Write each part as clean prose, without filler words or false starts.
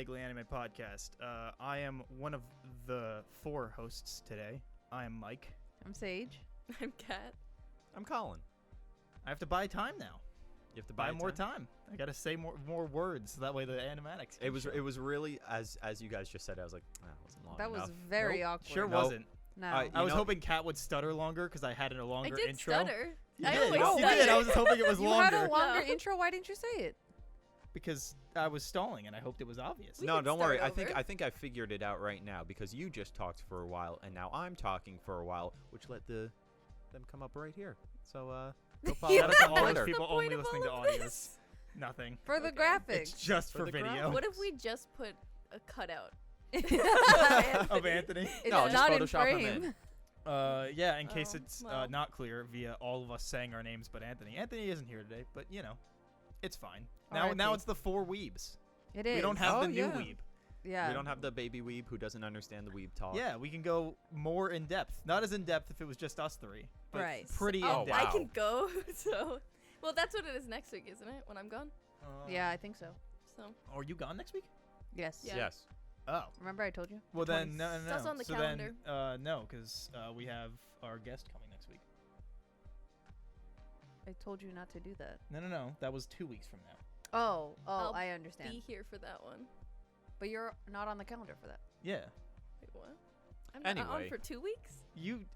Vaguely Anime Podcast. I am one of the 4 hosts today. I am Mike. I'm Sage. I'm Kat. I'm Colin. I have to buy time now. You have to Buy more time. I gotta say more words so that way the animatics. It was really as you guys just said. I was like, that wasn't long That enough. was very Nope, awkward. Sure Nope. wasn't. No. I was hoping Kat would stutter longer because I had a longer I did intro. stutter. You I did. always You stutter. did. I was just hoping it was you longer had a longer No. intro. Why didn't you say it? because I was stalling and I hoped it was obvious. We No, can don't worry. start I over. think I figured it out right now because you just talked for a while and now I'm talking for a while, which let them come up right here. So go follow Shout out us to on all those Twitter. people What's the only point of listening to all of audios. this? Nothing. For the Okay. graphics. It's just For for the video. What if we just put a cutout? Of Anthony? It's No, just not in Photoshop him frame. in. Yeah, in case Oh, it's well. not clear via all of us saying our names but Anthony. Anthony isn't here today, but you know, it's fine. Now R.I.P. it's the 4 weebs. It is. We don't have Oh, the new yeah. weeb. Yeah. We don't have the baby weeb who doesn't understand the weeb talk. Yeah, we can go more in depth. Not as in depth if it was just us 3, but Right. pretty Oh, in depth. I wow. can go. So, well, that's what it is next week, isn't it? When I'm gone. Yeah, I think so. So, Are you gone next week? Yes. Yeah. Yes. Oh. Remember I told you? Well The then, no. That's on the so calendar. then, no, because we have our guest coming next week. I told you not to do that. No. That was 2 weeks from now. Oh, I'll I understand. be here for that one. But you're not on the calendar for that. Yeah. Wait, what? I'm not on Anyway. for 2 weeks.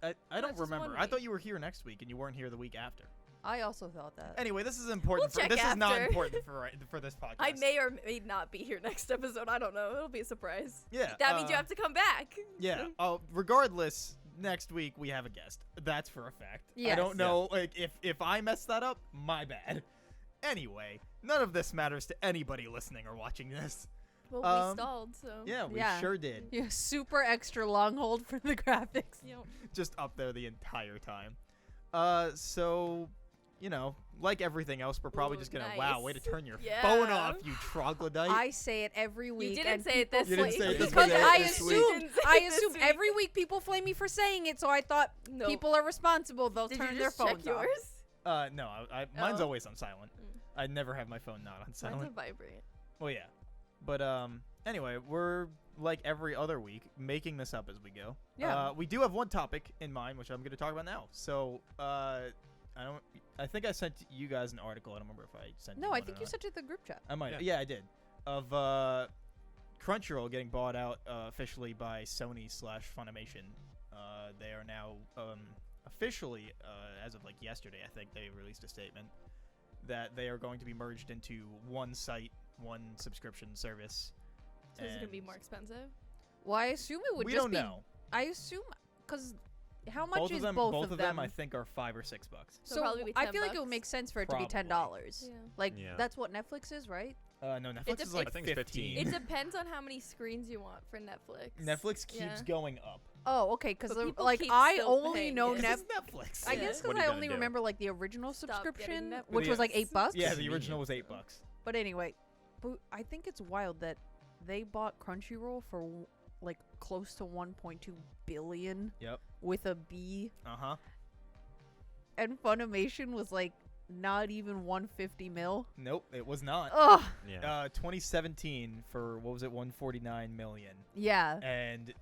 I don't just remember. 1 I thought week. you were here next week and you weren't here the week after. I also thought that. Anyway, this is important. We'll check this is not after. important for this podcast. I may or may not be here next episode. I don't know. It'll be a surprise. Yeah. That means you have to come back. Yeah. Oh, regardless, next week we have a guest. That's for a fact. I Yes. don't know. Like, if I messed that up, my bad. Anyway, none of this matters to anybody listening or watching this. Well, we stalled, so. Yeah, we Yeah. sure did. You have super extra long hold for the graphics. You know, Just up there the entire time. So, you know, like everything else, we're probably Ooh, just gonna nice. way to turn your Yeah. phone off, you troglodyte. I say it every week. you didn't and say it this You didn't week. say it this because week. I This week. assumed Didn't say I it this assume week. every week people flame me for saying it, so I thought No. people are responsible. They'll Did turn you their just check phones off. yours? No, mine's Oh. always on silent. Mm. I never have my phone not on Mine's silent. a vibrate. Well, yeah. But anyway, we're like every other week making this up as we go. Yeah. We do have one topic in mind, which I'm going to talk about now. So, I think I sent you guys an article. I don't remember if I sent you No, I one or think you not. sent it to the group chat. I might. Yeah. Yeah, I did. Of Crunchyroll getting bought out officially by Sony/Funimation. They are now officially, as of like yesterday, I think they released a statement that they are going to be merged into one site, one subscription service. So is it going to be And more expensive? Well, I assume it would we just don't be. know. I assume because how much Both is of them, both of them? I think are $5 or $6. So So probably be I 10 feel like it would bucks? make sense for it to be Probably. $10. Yeah. Like Yeah. that's what Netflix is, right? No, Netflix is like I think it's 15. It depends on how many screens you want for Netflix. Netflix keeps Yeah. going up. Oh, okay. Because But people like keep I still only paying know it. This is Netflix. Netflix. I Yeah. guess What because are I you only gonna do? remember like the original Stop getting subscription, Netflix. which was like Yes. $8. Yeah, the Convenient. original was $8. But anyway, but I think it's wild that they bought Crunchyroll for like close to 1.2 billion Yep. with a B, Uh-huh. and Funimation was like not even 150 mil. Nope, it was not. Ugh. Yeah. 2017 for what was it, 149 million, Yeah. and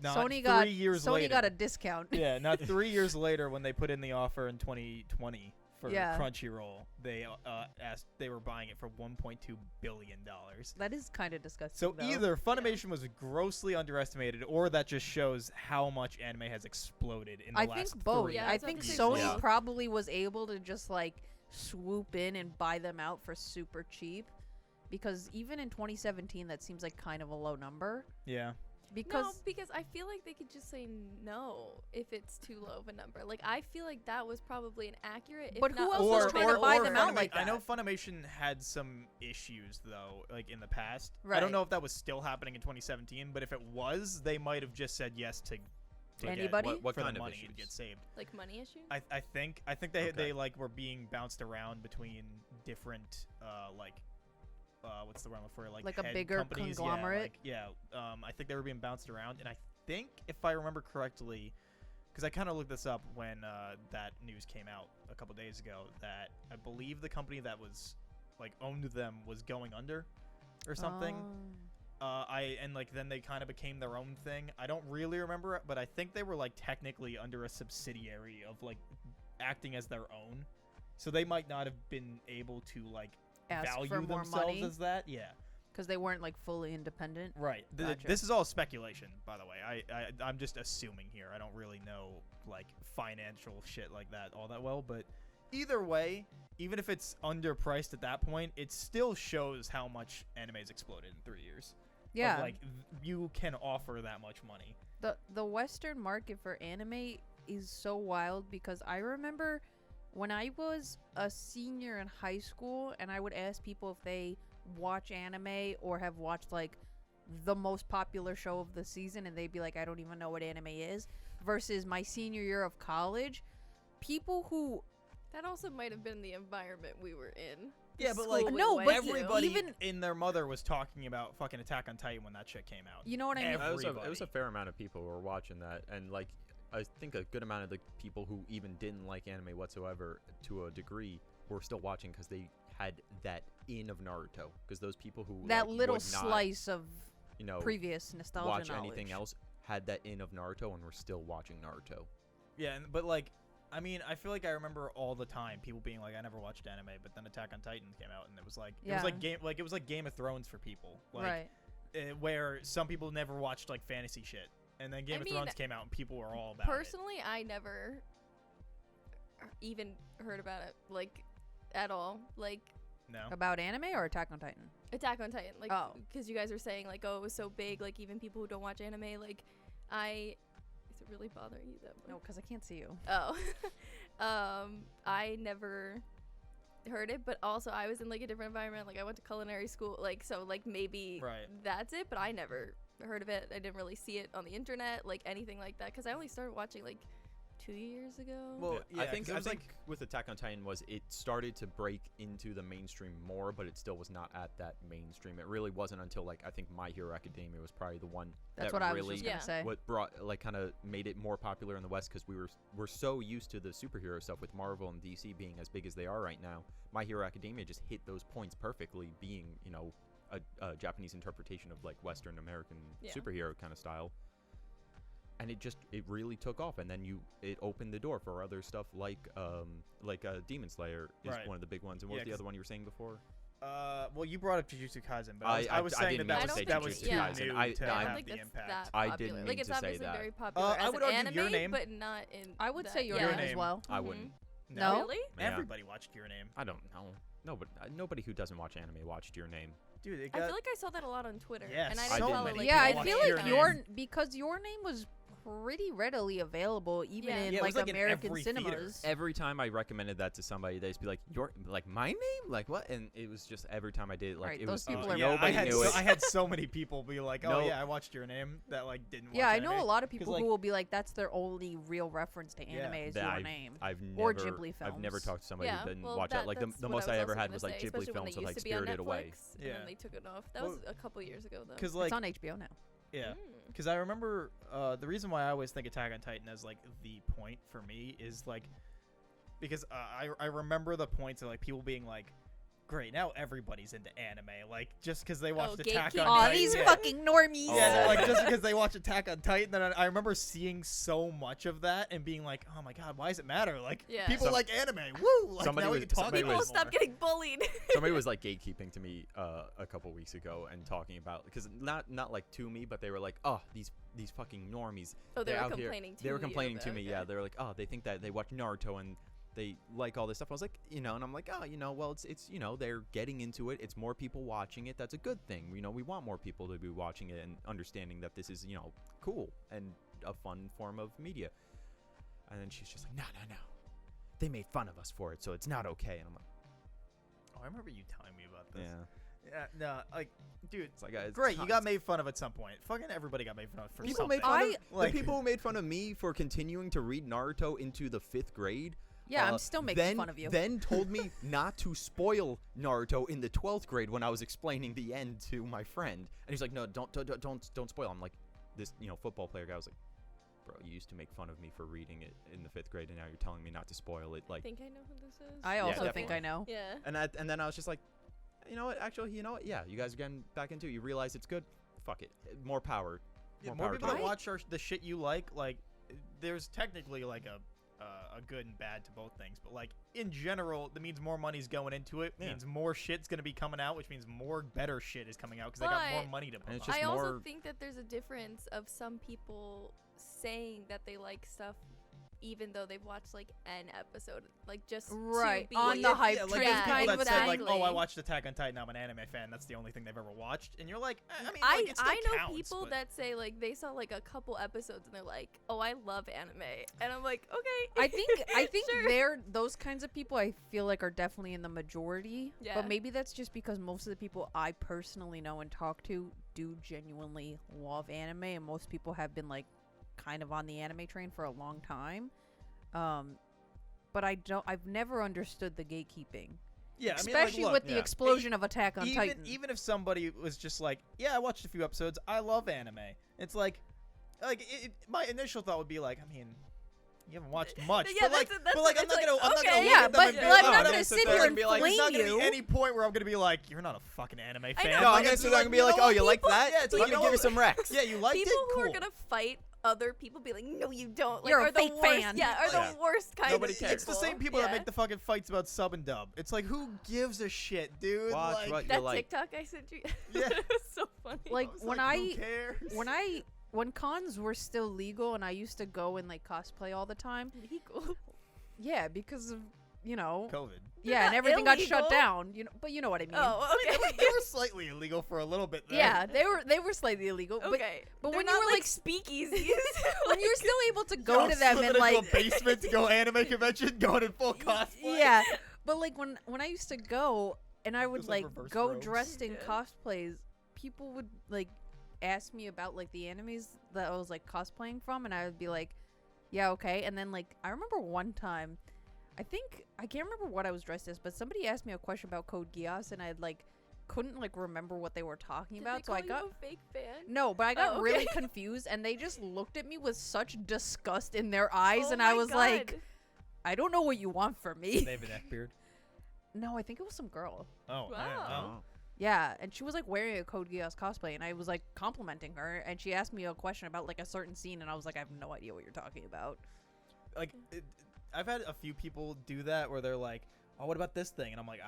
not Sony 3 got years Sony later. got a discount. Yeah, not 3 years later when they put in the offer in 2020 for Yeah. Crunchyroll, they they were buying it for 1.2 billion dollars. That is kind of disgusting. So though. either Funimation was grossly underestimated, or that just shows how much anime has exploded in the I last think both. 3 Yeah, I that's what think I'm thinking. Sony Yeah. probably was able to just like swoop in and buy them out for super cheap, because even in 2017 that seems like kind of a low number. Yeah. Because No, because I feel like they could just say no if it's too low of a number. Like, I feel like that was probably an accurate. If But who not else was over trying to buy over. them out like I know that? Funimation had some issues though, like in the past. I Right. don't know if that was still happening in 2017, but if it was, they might have just said yes to Anybody? get, What for kind the of money to issues? get saved. Like money issue? I think Okay. they like were being bounced around between different what's the word for, like a head bigger companies. conglomerate? I think they were being bounced around, and I think if I remember correctly, because I kind of looked this up when that news came out a couple days ago, that I believe the company that was like owned them was going under or something. Then they kind of became their own thing. I don't really remember it, but I think they were like technically under a subsidiary of like acting as their own, so they might not have been able to like Ask value for more themselves money as that. Yeah, because they weren't like fully independent. right. Gotcha. This is all speculation, by the way. I'm just assuming here. I don't really know like financial shit like that all that well, but either way, even if it's underpriced at that point, it still shows how much anime's exploded in 3 years. Yeah. Like you can offer that much money. The Western market for anime is so wild because I remember when I was a senior in high school and I would ask people if they watch anime or have watched like the most popular show of the season, and they'd be like, I don't even know what anime is, versus my senior year of college, people who That also might have been the environment we were in. Yeah, The but like school we No, went but to. everybody even- in their mother was talking about fucking Attack on Titan when that shit came out. you know what I mean? Every- It was a Everybody. fair amount of people who were watching that, and like I think a good amount of the people who even didn't like anime whatsoever to a degree were still watching because they had that in of Naruto. Because those people who that like, little would not, slice of you know, previous nostalgia watch knowledge. anything else had that in of Naruto and were still watching Naruto. Yeah, but like, I mean, I feel like I remember all the time people being like, "I never watched anime," but then Attack on Titan came out, and it was like, it was like Game of Thrones for people, like, Right. Where some people never watched like fantasy shit, and then Game I of mean, Thrones came out, and people were all about it. Personally, I never even heard about it, like, at all. Like, No. About anime or Attack on Titan? Attack on Titan. Like, Oh. because you guys are saying, like, oh, it was so big, like, even people who don't watch anime, like, is it really bothering you that much? No, because I can't see you. Oh. I never heard it, but also I was in, like, a different environment. Like, I went to culinary school, like, so, like, maybe Right. that's it, but I never heard of it. I didn't really see it on the internet, like, anything like that, because I only started watching, like, 2 years ago. Well, Yeah, I think 'cause it was, with Attack on Titan was it started to break into the mainstream more, but it still was not at that mainstream. It really wasn't until like I think My Hero Academia was probably the one That's that what I was really just gonna Yeah. say. what brought like kind of made it more popular in the West because we're so used to the superhero stuff with Marvel and DC being as big as they are right now. My Hero Academia just hit those points perfectly, being a Japanese interpretation of like Western American Yeah. superhero kind of style. And it really took off, and then it opened the door for other stuff like Demon Slayer is Right. one of the big ones. And what Yeah, was the 'cause- other one you were saying before? Well, you brought up Jujutsu Kaisen, but I I was saying didn't that mean that to was say that was Jujutsu too Kaisen. new I to I have don't think the that's impact. that I popular. didn't Like, mean it's to say obviously that. very popular I as would an argue Your anime, Name. but not in. I would that- say Your Your Name as Name. well. I Mhm. wouldn't. No? Really? Yeah. Everybody watched Your Name, I don't know. Nobody who doesn't watch anime watched Your Name. dude. It I got feel like I saw that a lot on Twitter. Yes, and I I didn't didn't. follow Many like Yeah, I watch feel Your like Name. because Your Name was pretty readily available even Yeah. in Yeah, it like was, like, in American every theater. cinemas. Every time I recommended that to somebody, they'd be like, my name? Like what? And it was just every time I did it, like Right, it those was people I are nobody had knew it. I had so many people be like, "Oh No. yeah, I watched Your Name," that like didn't. Yeah, watch I know anime. a lot of people like- who will be like, that's their only real reference to Yeah. anime is That Your Name. I've Or never, Ghibli I've never films. talked to somebody Yeah, who didn't well, watch that. Like that's the what most I I was ever also had gonna was like say, Ghibli especially when films they with like used to be on Spirited Away. Netflix, and Yeah. then they took it off. That Well- was a couple years ago, though. Because It's like on HBO now. yeah, Mm. because I remember the reason why I always think Attack on Titan as like the point for me is like because I remember the points of like people being like, great, now everybody's into anime, like just because they watched Attack on gatekeeping. Aw, Titan. these yeah. fucking normies. Yeah, they're Oh. like just because they watch Attack on Titan, then I remember seeing so much of that and being like, oh my god, why does it matter? Like Yeah. people Some- like anime, woo! Like somebody now we was- can talk somebody about People it stop more. getting bullied. Somebody was like gatekeeping to me a couple weeks ago and talking about because not like to me, but they were like, oh, these fucking normies. Oh, they they're were out here. complaining to They were you complaining to about me. it, Yeah, okay. they were like, oh, they think that they watch Naruto and they like all this stuff. I was like, and I'm like, oh, well, it's they're getting into it. It's more people watching it. That's a good thing. We want more people to be watching it and understanding that this is cool and a fun form of media. And then she's just like, no. They made fun of us for it, so it's not okay. And I'm like, Oh, I remember you telling me about this. yeah. Yeah, no, like, dude, It's like, it's great, you not- got made fun of at some point. Fucking everybody got made fun of for People something. made fun of Like- the people who made fun of me for continuing to read Naruto into the 5th grade. Yeah, I'm still making then, fun of you. Then told me not to spoil Naruto in the 12th grade when I was explaining the end to my friend, and he's like, "No, don't spoil." I'm like, this football player guy was like, "Bro, you used to make fun of me for reading it in the 5th grade, and now you're telling me not to spoil it." I Like, think I know who this is. I Yeah, also think definitely. I know. Yeah. and then I was just like, you know what? Actually, yeah, you guys are getting back into it. You realize it's good. fuck it. More power. More power people to that you. watch the shit you like, there's technically like a good and bad to both things, but like in general, that means more money's going into it. Yeah. Means more shit's gonna be coming out, which means more better shit is coming out because they got more But- money to put. And it's on. just I also more- think that there's a difference of some people saying that they like stuff even though they've watched like an episode, like just Right, to be on the hype like train those yeah, people kind that of said like, exactly. "Oh, I watched Attack on Titan. I'm an anime fan. That's the only thing they've ever watched." And you're like, I mean, like, it still I know counts, people but- that say like they saw like a couple episodes and they're like, "Oh, I love anime," and I'm like, "Okay." I think Sure. they're those kinds of people. I feel like are definitely in the majority. Yeah. But maybe that's just because most of the people I personally know and talk to do genuinely love anime, and most people have been like kind of on the anime train for a long time. But I've never understood the gatekeeping, Yeah, I mean, especially look, with the yeah. explosion of Attack on even Titan. even if somebody was just like, "Yeah, I watched a few episodes. I love anime." It's like my initial thought would be like, I mean, you haven't watched much, Yeah, but like, that's I'm not it's gonna, like, I'm not gonna okay. look Yeah, at them but and be I'm like, not "Oh, gonna that's sit it." here Like, and there's flame not gonna you. be any point where I'm gonna be like, "You're not a fucking anime I fan." know, No, but I'm gonna it's sit there and be like, "Oh, you like that? Yeah, it's Let like, me you know give you what? some Rex." Yeah, you liked People it. who Cool. are gonna fight other people be like, "No, you don't." Like, You're a are the fake worst, fan. Yeah, are Yeah. the worst kind Nobody of cares. It's the same people that Yeah. make the fucking fights about sub and dub. It's like, who gives a shit, dude? Watch like, what you That like. TikTok I sent you. Yeah. It was so funny. Like, was when like, who cares? when cons were still legal and I used to go and like cosplay all the time. Legal. Yeah, because of COVID. yeah, not and everything got shut illegal. down. But you know what I mean. Oh, okay. They were slightly illegal for a little bit there. Yeah, they were slightly illegal. Okay. But They're when not you were like like speakeasies. when you're still able to go Yo, to them slipping and into like a basement to go anime convention, going in full cosplay. yeah, but like when I used to go and I would Just, like, like reverse go robes. dressed in Yeah. cosplays, people would like ask me about like the animes that I was like cosplaying from, and I would be like, yeah, okay. And then like I remember one time, I can't remember what I was dressed as, but somebody asked me a question about Code Geass, and I like couldn't like remember what they were talking Did about, they so I call got you a fake fan. no, but I got Oh, really okay. confused, and they just looked at me with such disgust in their eyes, Oh and I my was God. like, I don't know what you want from me. They have a neck beard. No, I think it was some girl. Oh, I don't know. Wow. Yeah, and she was like wearing a Code Geass cosplay, and I was like complimenting her, and she asked me a question about like a certain scene, and I was like, I have no idea what you're talking about. Like, I've had a few people do that where they're like, "Oh, what about this thing?" And I'm like,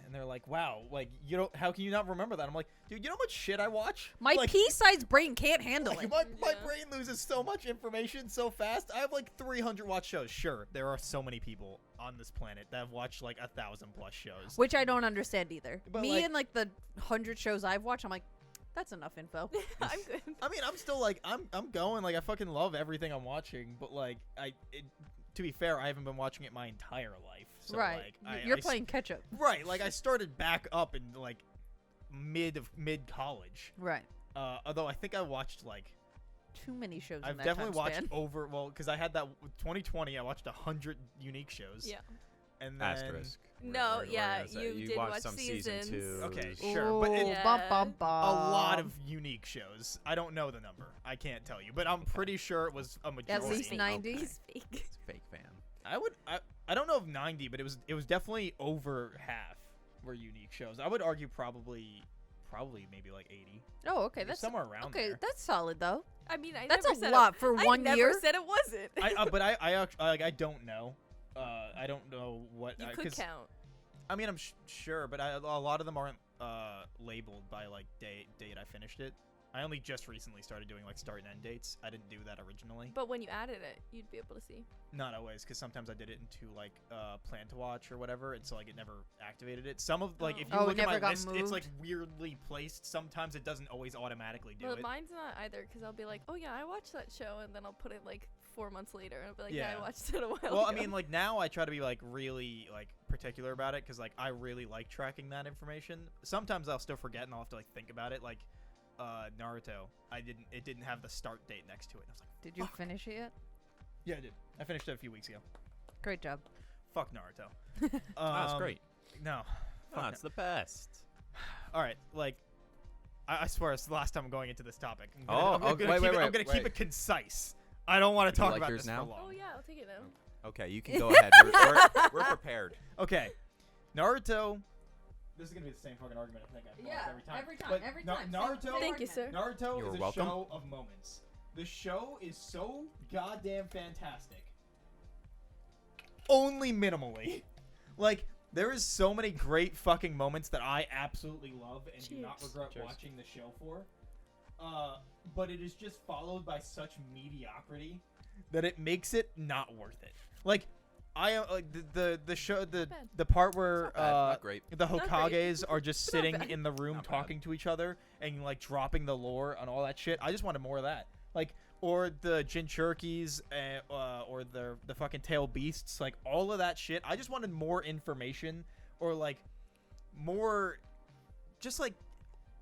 and they're like, "Wow, like you don't. How can you not remember that?" I'm like, "Dude, you know how much shit I watch? My like, pea-sized brain can't handle like, it. my Yeah. brain loses so much information so fast. I have like 300 watch shows. Sure, there are so many people on this planet that have watched like 1,000 plus shows. Which I don't understand either. But, Me like- and like the 100 shows I've watched, I'm like, that's enough info. I'm good. I mean, I'm still like, I'm going. Like, I fucking love everything I'm watching. But like, to be fair, I haven't been watching it my entire life. So, right. Like, You're playing catch up. Right, like I started back up in like mid college. Right. Although I think I watched like Too many shows in I've that definitely time watched span. over because I had that 2020. I watched 100 unique shows. Yeah. And then Asterisk. No, yeah, gonna say, you did watched watch some seasons. season 2. Okay, sure, but Ooh, it, Yeah. bum, bum, a bum. lot of unique shows. I don't know the number. I can't tell you, but I'm pretty sure it was a majority. least 90. He's fake. It's a fake fan. I don't know if 90, but it was definitely over half were unique shows. I would argue probably maybe like 80. Oh, okay. Maybe That's somewhere around okay. there. That's solid though. I mean, I That's never a said lot for I one never year. said it wasn't. But I actually like I don't know. I don't know what you could 'cause- count. I mean, I'm sure, but a lot of them aren't labeled by like date I finished it. I only just recently started doing like start and end dates. I didn't do that originally. But when you added it, you'd be able to see. Not always, because sometimes I did it into like plan to watch or whatever, and so like it never activated it. Some of like if you Oh, it look at never my got list, it's like moved? weirdly placed. Sometimes it doesn't always automatically do Well, it. mine's not either, because I'll be like, oh yeah, I watched that show, and then I'll put it like 4 months later, and I'll be like, yeah, Yeah. I watched it a while Well, I ago. mean, like now I try to be like really like particular about it, because like I really like tracking that information. Sometimes I'll still forget, and I'll have to like think about it. Like Naruto, it didn't have the start date next to it. And I was like, Did you Fuck. finish it yet? yeah, I did. I finished it a few weeks ago. Great job. Fuck Naruto. That's great. No. Fuck That's the best. All right, like I swear it's the last time I'm going into this topic. I'm Oh, gonna okay, keep wait, it, I'm wait, gonna keep wait. it concise. I don't want Would to you talk like about yours this now? for long. oh yeah, I'll take it now. Okay, you can go ahead. We're prepared. Okay, Naruto this is gonna be the same fucking argument I think I Yeah, every time. every time, But every Na- time. Naruto. Thank you, sir. Naruto You're is a welcome. show of moments. The show is so goddamn fantastic. Only minimally. Like, there is so many great fucking moments that I absolutely love and do not Cheers. regret Cheers. watching the show for. But it is just followed by such mediocrity that it makes it not worth it. Like, the show the part where Not bad, not great. the Not great. Hokages are just Not sitting bad. in the room Not bad. talking to each other and like dropping the lore and all that shit. I just wanted more of that. Like, or the Jinchurikis, or the fucking tail beasts, like all of that shit. I just wanted more information, or like more, just like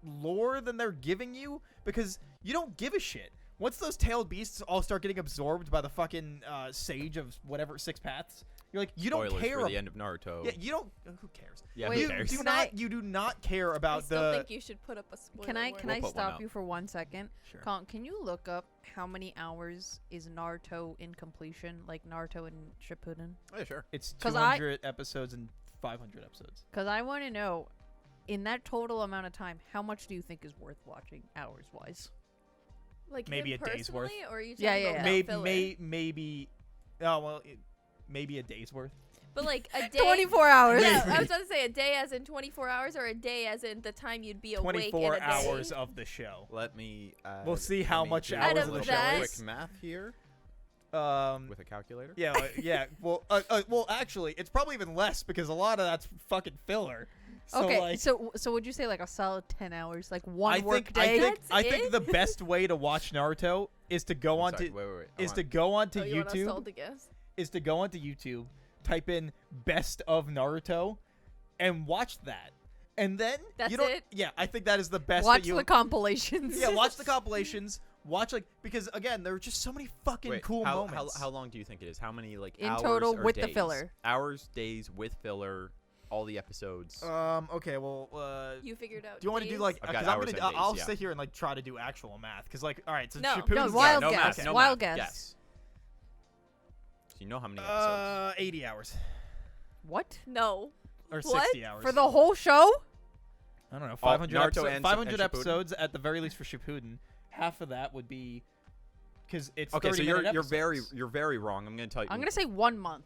lore than they're giving you, because you don't give a shit. Once those tailed beasts all start getting absorbed by the fucking sage of whatever 6 paths, you're like, you don't Spoilers care. for the end of Naruto. Yeah, you don't. Who cares? Yeah, Wait, who You cares? do Can not. I- You do not care I about still the. think you should put up a spoiler Can I warning. can We'll I put one stop out. you for 1 second? Sure. Colin, can you look up how many hours is Naruto in completion, like Naruto and Shippuden? Oh, yeah, sure. It's 'Cause I- 200 episodes and 500 episodes. Because I want to know, in that total amount of time, how much do you think is worth watching hours-wise? Like Maybe him a day's worth. personally, or are you talking Yeah, about yeah, without Maybe, filler? maybe. Oh well, maybe a day's worth. But like a day. 24 hours. Yeah, I Maybe. was about to say a day as in 24 hours, or a day as in the time you'd be awake. 24 in a day. hours of the show. Let me. We'll see how let me much do hours Out of of the show that- is. quick math here Um. with a calculator. Yeah. Yeah. Well. Well, actually, it's probably even less because a lot of that's fucking filler. So, Okay, Like, so would you say like a solid 10 hours, like one I work think day? I That's think it? the best way to watch Naruto is to go I'm on sorry, to wait. is I to go onto Oh, you want us all YouTube. to guess? Is to go onto YouTube, type in "best of Naruto," and watch that. And then That's you don't. it? Yeah, I think that is the best. Watch that you, the compilations. Yeah, watch the compilations. Watch because again, there are just so many fucking Wait, cool how, moments. How long do you think it is? How many like In hours total or with the days? filler. Hours, days with filler, all the episodes. Okay. Well. You figured out. Do you want to do days? like? I've got 'cause I'm hours gonna. and days, I'll yeah. sit here and like try to do actual math. Because like, all right. So No. Shippuden's No, wild got- guess. No Wild math. guess. So you know how many episodes? 80 hours What? No. or What? 60 hours. For the whole show? I don't know. All- 500 Naruto episodes. and 500 Shippuden? episodes at the very least for Shippuden. Half of that would be because it's Okay, so 30-minute you're very episodes. wrong. I'm gonna tell you. I'm gonna say 1 month.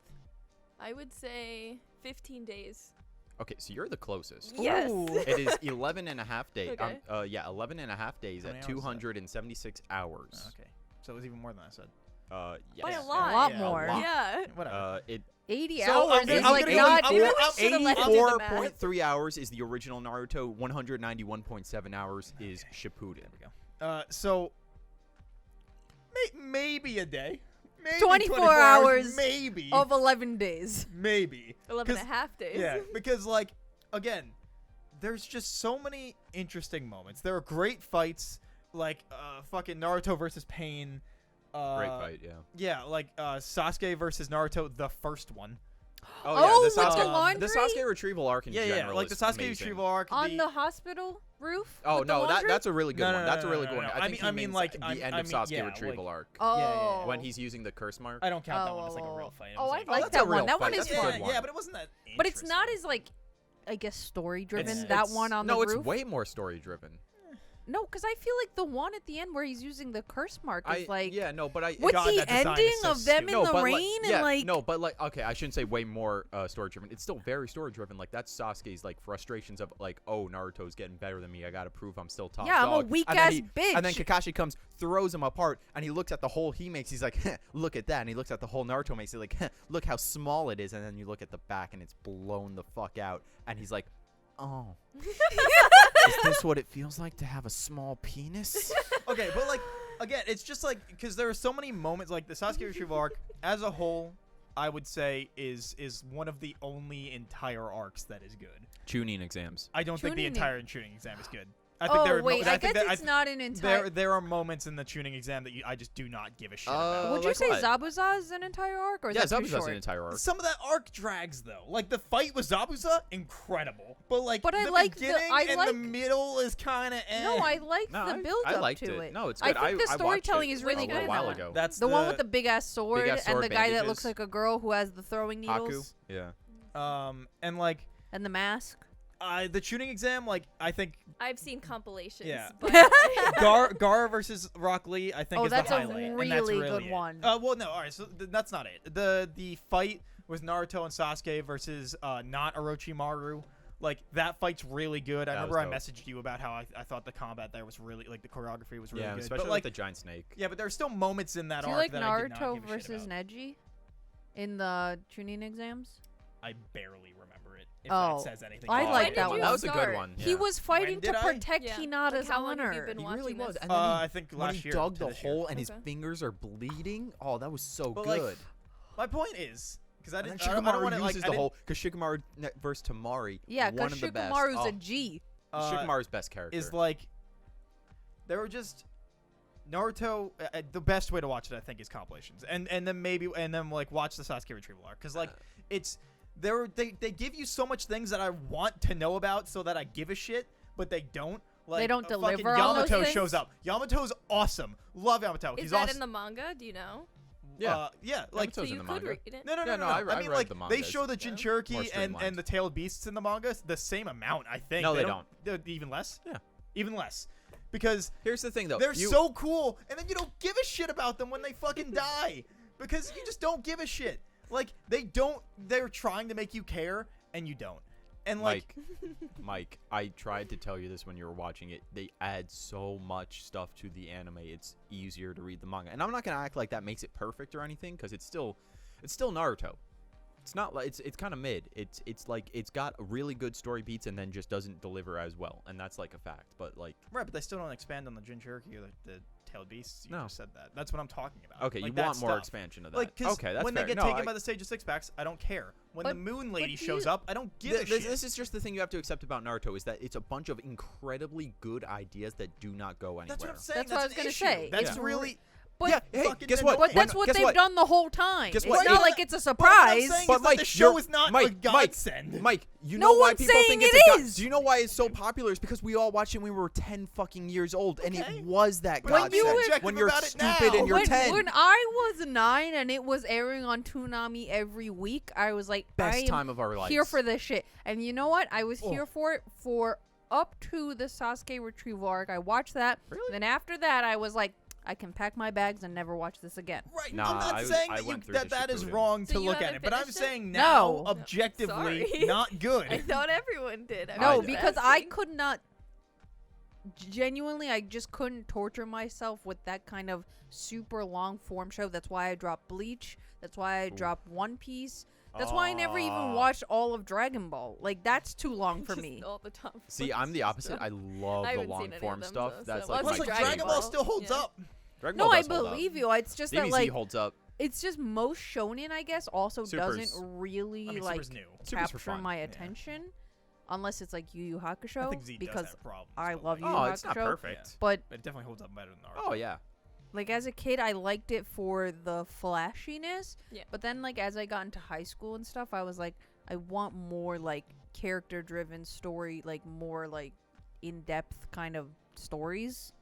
I would say 15 days. Okay, so you're the closest. Yes. Ooh. It is 11 and a half days. Okay. Yeah, 11 and a half days How many at hours is that? 276 hours. Okay, so it was even more than I said. Yes. By a Yeah. lot. A lot Yeah, more. lot. Yeah. Whatever. It 80 So, hours I'm is gonna- like I'm not. gonna- Maybe I'm- we I'm- should've let him do the math. 84.3 hours is the original Naruto. 191.7 hours is Shippuden. There we go. So maybe a day. Maybe 24 hours Maybe. Of 11 days. Maybe. 11 and a 'Cause- half days. Yeah, because like again, there's just so many interesting moments. There are great fights, like fucking Naruto versus Pain. Great fight, yeah. Yeah, like Sasuke versus Naruto, the first one. Oh, Oh, yeah, with the the Sasuke, laundry? the Sasuke retrieval arc in Yeah, general like the is Sasuke amazing. retrieval arc. On the hospital roof? Oh with the no, laundry? that's a really good No, one. no, That's a no, really no, good no, one. no. I think I mean, means like, the I end of mean, Sasuke yeah, retrieval like- arc Oh. yeah. when he's using the curse mark. I don't count that one as like a real fight. It Oh, was I like, like that's a that one. real That one fight. is That's a fun. good one. Yeah, but it wasn't that. But it's not interesting. as like, I guess, story driven. It's- That it's- one on no, the it's roof. way more story driven. No, because I feel like the one at the end where he's using the curse mark is like. yeah, no, but I With God, the that design ending is so of them stupid. in no, the but rain like, and yeah, like. no, but like, okay, I shouldn't say way more story driven. It's still very story driven. Like that's Sasuke's like frustrations of like, oh, Naruto's getting better than me. I gotta prove I'm still top Yeah, I'm a dog. weak And then ass he- bitch. And then Kakashi comes, throws him apart, and he looks at the hole he makes. He's like, look at that. And he looks at the hole Naruto makes. He's like, look how small it is. And then you look at the back, and it's blown the fuck out. And he's like, oh, is this what it feels like to have a small penis? Okay, but like again, it's just like because there are so many moments like the Sasuke retrieval arc as a whole. I would say is one of the only entire arcs that is good. Chunin exams. I don't think the Chunin- entire tuning exam is good. I think there Oh are wait, I I think guess that, it's not an entire. there are moments in the tuning exam that I just do not give a shit about. Would you like say what? Zabuza is an entire arc, or is Yeah, that too Zabuza's short? an entire arc. Some of that arc drags though. Like the fight with Zabuza, incredible. But like But I the like the- beginning I and like- the middle is kind of No, I like No, the build I up liked to it. it. No, it's I good. think the I watched storytelling it is really Which good. one a is while that ago. That's The one with the big ass sword Big-ass and sword, the guy that bandages. looks like a girl who has the throwing Haku. needles Yeah. and like and the mask. The tuning exam, like I think I've seen compilations. Yeah. But Gar versus Rock Lee, I think Oh, is that's the a highlight. and really that's good it. one. Well, no, all right, so that's not it. The fight with Naruto and Sasuke versus not Orochimaru, like that fight's really good. I That remember I was dope. messaged you about how I thought the combat there was really like the choreography was really Yeah, good. especially but like with the giant snake. yeah, but there's still moments in that Do you arc like that I did not Naruto give a shit versus about. Neji in the tuning exams? I barely remember it. If Oh, that says anything. I about like it. that one. That was a good start? one. He yeah. was fighting did to I? protect Yeah. Hinata's Like, how long have you honor. been He really watching was. this? And then I think when last he year. dug to the this year. hole and his Okay. fingers are bleeding. Oh, that was so But, like, good. My point is, because I And then didn't. I don't Shikamaru want to like. uses I the didn't- whole because Shikamaru versus Tamari. Yeah, one because of the best. Shikamaru's Oh, a G. Shikamaru's best character. is like there were just Naruto. The best way to watch it, I think, is compilations, and then like watch the Sasuke retrieval arc, because like it's they give you so much things that I want to know about, so that I give a shit, but they don't. Like, They don't fucking deliver on those Yamato things? shows up. Yamato's awesome. Love Yamato. Is He's that awesome. in the manga? Do you know? Yeah. Like So Yamato's in you the could manga. read it. no. Yeah, no, I I mean, read like the they mangas. show the Yeah. More Jinchuriki and streamlined. the tailed beasts in the manga the same amount, I think. No, they Even less. Yeah. Even less, because Here's the thing, though. they're so cool, and then you don't give a shit about them when they fucking die, because you just don't give a shit. Like they're trying to make you care, and you don't. And like, Mike, I tried to tell you this when you were watching it. They add so much stuff to the anime. It's easier to read the manga, and I'm not gonna act like that makes it perfect or anything, because it's still Naruto. It's not like it's kind of mid. It's like it's got really good story beats and then just doesn't deliver as well, and that's like a fact. But like, right, but they still don't expand on the Jinchuriki or the tailed beasts. You No. just said that. That's what I'm talking about. okay, Like, you that want more stuff. expansion of that. Like, 'cause okay, that's when fair. they get No, taken I- by the Sage of Six Packs, I don't care. When the But- Moon Lady do shows you- up, I don't give a this, shit. this is just the thing you have to accept about Naruto is that it's a bunch of incredibly good ideas that do not go anywhere. That's what I'm saying. That's what I was an gonna issue. say. That's It's really. But yeah, hey, fucking guess what? But that's what Guess they've what? done the whole time. Guess It's what? not Yeah. like it's a But what I'm surprise. saying But is that Mike, the show you're- is not Mike, a godsend. Mike, you No know why one's people think saying it's it a is. Do you know why it's so popular? It's because we all watched it when we were 10 fucking years old, and Okay. it was that But When godsend. you were- objective when you're about it stupid now. and you're when, 10. when I was 9 and it was airing on Toonami every week, I was like, I Best am time of our lives. here for this shit. And you know what? I was Oh. here for it for up to the Sasuke retrieval arc. I watched that. Really? Then after that, I was like, I can pack my bags and never watch this again. Right. Nah, I'm not I saying I that went through that the is Shippuden. wrong So to you look at haven't it, but I'm finished it? saying now, No. objectively, Sorry. not I good. thought everyone did. No, did. because I could not. Genuinely, I just couldn't torture myself with that kind of super long form show. That's why I dropped Bleach. That's why I dropped One Piece. That's why I never even Ah. watched all of Dragon Ball. Like, that's too long for Just me. all the time. See, I'm the opposite. I love I the haven't long seen any form of them, stuff. so- That's so like Plus, my like Dragon Dragon Ball. Ball still holds Yeah. up. Dragon No, Ball I does hold up. believe you. It's just that, DBZ like, holds up. it's just most shonen, I guess, also Super's- doesn't really, I mean, like, Super's new. Super's for capture fun. my Yeah. attention. Unless it's like Yu Yu I Hakusho. think Z because does have problems. I but, love like, Yu Oh, Yu it's not Hakusho. perfect. But But it definitely holds up better than Naruto. Oh yeah. like as a kid, I liked it for the flashiness. Yeah. But then like as I got into high school and stuff, I was like, I want more like character-driven story, like more like in-depth kind of stories.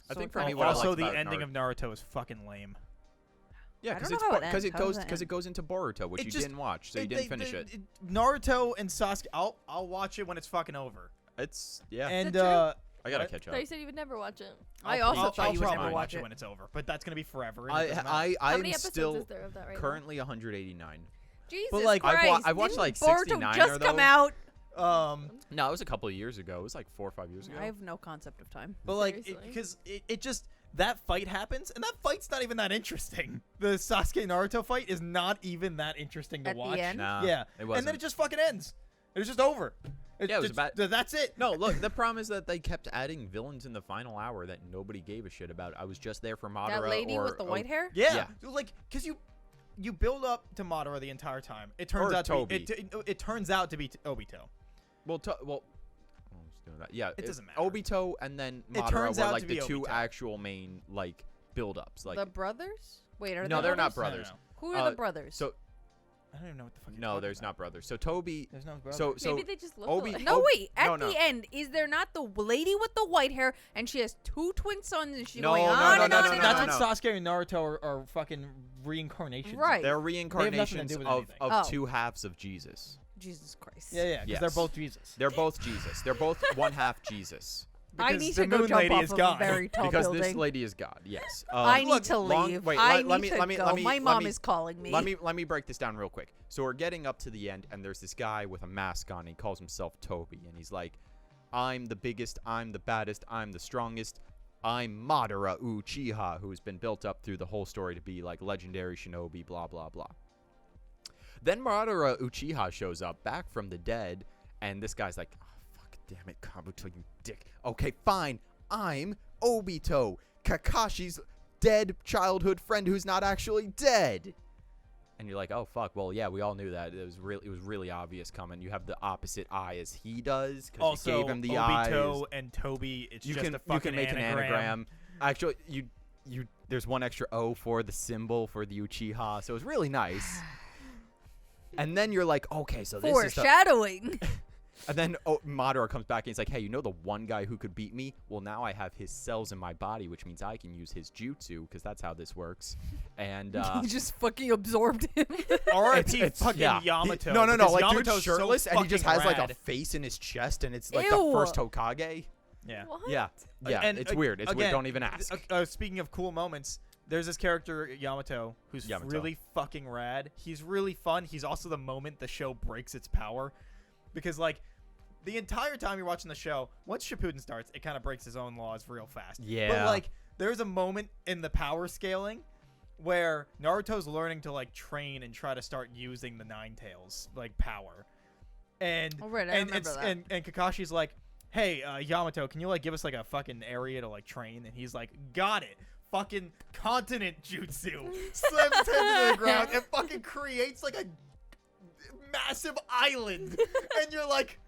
I So think it for kinda me, what I Also, liked the about ending Naruto- of Naruto is fucking lame. Yeah, I because don't it's know how it because ends. it How does goes it because it end? goes into Boruto, which It you just- didn't watch, so you didn't finish it. Naruto and Sasuke. I'll watch it when it's fucking over. It's yeah. And that true? I gotta what? catch up. So you said you would never watch it. I I'll- also I'll thought you would probably never watch watch it. when it's over, but that's gonna be forever. And it doesn't matter. How I'm many episodes still is there of that right currently 189. Jesus like, Christ! I've watched, didn't like, Boruto 69 just or come though. out. No, it was a couple of years ago. It was like 4 or 5 years ago. I have no concept of time. But like, Seriously. because it just that fight happens, and that fight's not even that interesting. The Sasuke Naruto fight is not even that interesting to At the watch. end? Nah, Yeah, it and wasn't. then it just fucking ends. It's just over. Yeah, it was That's it. No, look, the problem is that they kept adding villains in the final hour that nobody gave a shit about. I was just there for Madara That lady or with the white hair? Yeah, like because you build up to Madara the entire time. It turns Or out Toby. to be it turns out to be Obito. Well, I was doing that. Yeah, It doesn't matter. Obito and then It Madara turns were out like to the be two Obito. actual main like build-ups. Like The brothers? Wait, are No, they they're not brothers? brothers. Who are the brothers? so I don't even know what the fuck. You're no, talking there's about. not brothers. So Toby. There's no brother. So Maybe they just look Obi- alike. no, wait. At no, the no. end, is there not the lady with the white hair and she has two twin sons and she's No, going no, on no, and no, on no, and no, on? That's no. what Sasuke and Naruto are fucking reincarnations. Right. they're nothing to reincarnations do with of anything. Oh. two halves of Jesus. Jesus Christ. Yeah, because Yes. they're both Jesus. They're both Jesus. They're both one half Jesus. I Because need the to go moon jump lady off is of God. a very tall Because building. this lady is God. Yes. I need look, to leave. wait, I let need me- to go. let me- My let mom me- is calling me. Let me break this down real quick. So we're getting up to the end, and there's this guy with a mask on. He calls himself Toby, and he's like, "I'm the biggest. I'm the baddest. I'm the strongest. I'm Madara Uchiha," who's been built up through the whole story to be like legendary shinobi. Blah blah blah. Then Madara Uchiha shows up back from the dead, and this guy's like, "Oh, fuck, damn it, Kabuto, you dick. Okay, fine. I'm Obito, Kakashi's dead childhood friend who's not actually dead." And you're like, "Oh fuck, well yeah, we all knew that. It was really obvious coming. You have the opposite eye as he does because Also, you gave him the Obito eyes. and Toby, it's You just can a fucking make an anagram. Actually, you there's one extra O for the symbol for the Uchiha, so it's really nice." And then you're like, "Okay, so this is the Foreshadowing. And then Madara comes back and he's like, "Hey, you know the one guy who could beat me? Well, now I have his cells in my body, which means I can use his jutsu because that's how this works." And He just fucking absorbed him. R.I.P. fucking yeah. Yamato. No, because like Yamato's dude's shirtless so and he just fucking has like a rad. face in his chest and it's like Ew. the first Hokage. Yeah. What? Yeah, And, it's weird. It's again, weird. Don't even ask. Speaking of cool moments, there's this character Yamato who's Yamato. really fucking rad. He's really fun. He's also the moment the show breaks its power, because like the entire time you're watching the show, once Shippuden starts, it kind of breaks his own laws real fast. Yeah. But like there's a moment in the power scaling where Naruto's learning to like train and try to start using the Nine Tails like power, and Oh, right, I and remember that. and Kakashi's like, "Hey, Yamato, can you like give us like a fucking area to like train?" And he's like, "Got it." Fucking continent jutsu, slams his head to the ground and fucking creates like a massive island, and you're like,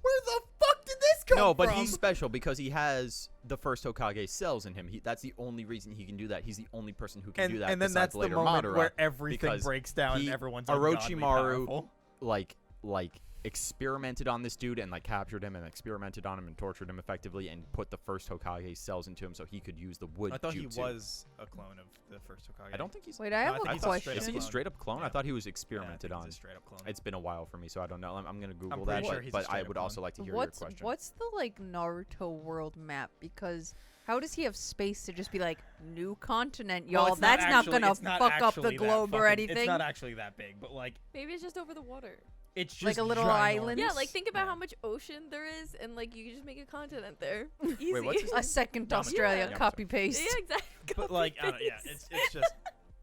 "Where the fuck did this come from?" No, but he's special because he has the first Hokage cells in him. That's the only reason he can do that. He's the only person who can and, do that. and then besides that's the later moment Madara, where everything because breaks down and everyone's ungodly Orochimaru powerful. like experimented on this dude and like captured him and experimented on him and tortured him effectively and put the first Hokage cells into him so he could use the wood I thought jutsu. he was a clone of the first Hokage. I don't think he's. Wait, I have I a think he's question. Is he a clone. straight up clone? I Yeah. thought he was Yeah, I experimented think on. he's a straight up clone. It's been a while for me, so I don't know. I'm gonna Google pretty that. sure but he's a but I straight-up would clone. also like to hear What's your question. what's the like Naruto world map? Because how does he have space to just be like new continent, Well, y'all? it's That's not actually- gonna it's not fuck up the actually that globe or fucking- anything. It's not actually that big, but like Maybe it's just over the water. it's just Like a little ginormous. island? Yeah, like think about Yeah. how much ocean there is, and like you can just make a continent there. Easy. Wait, what's his A second Yamato. Australia Yeah. copy paste. Yeah, exactly. But like, I don't, yeah, Copy-paste. it's just,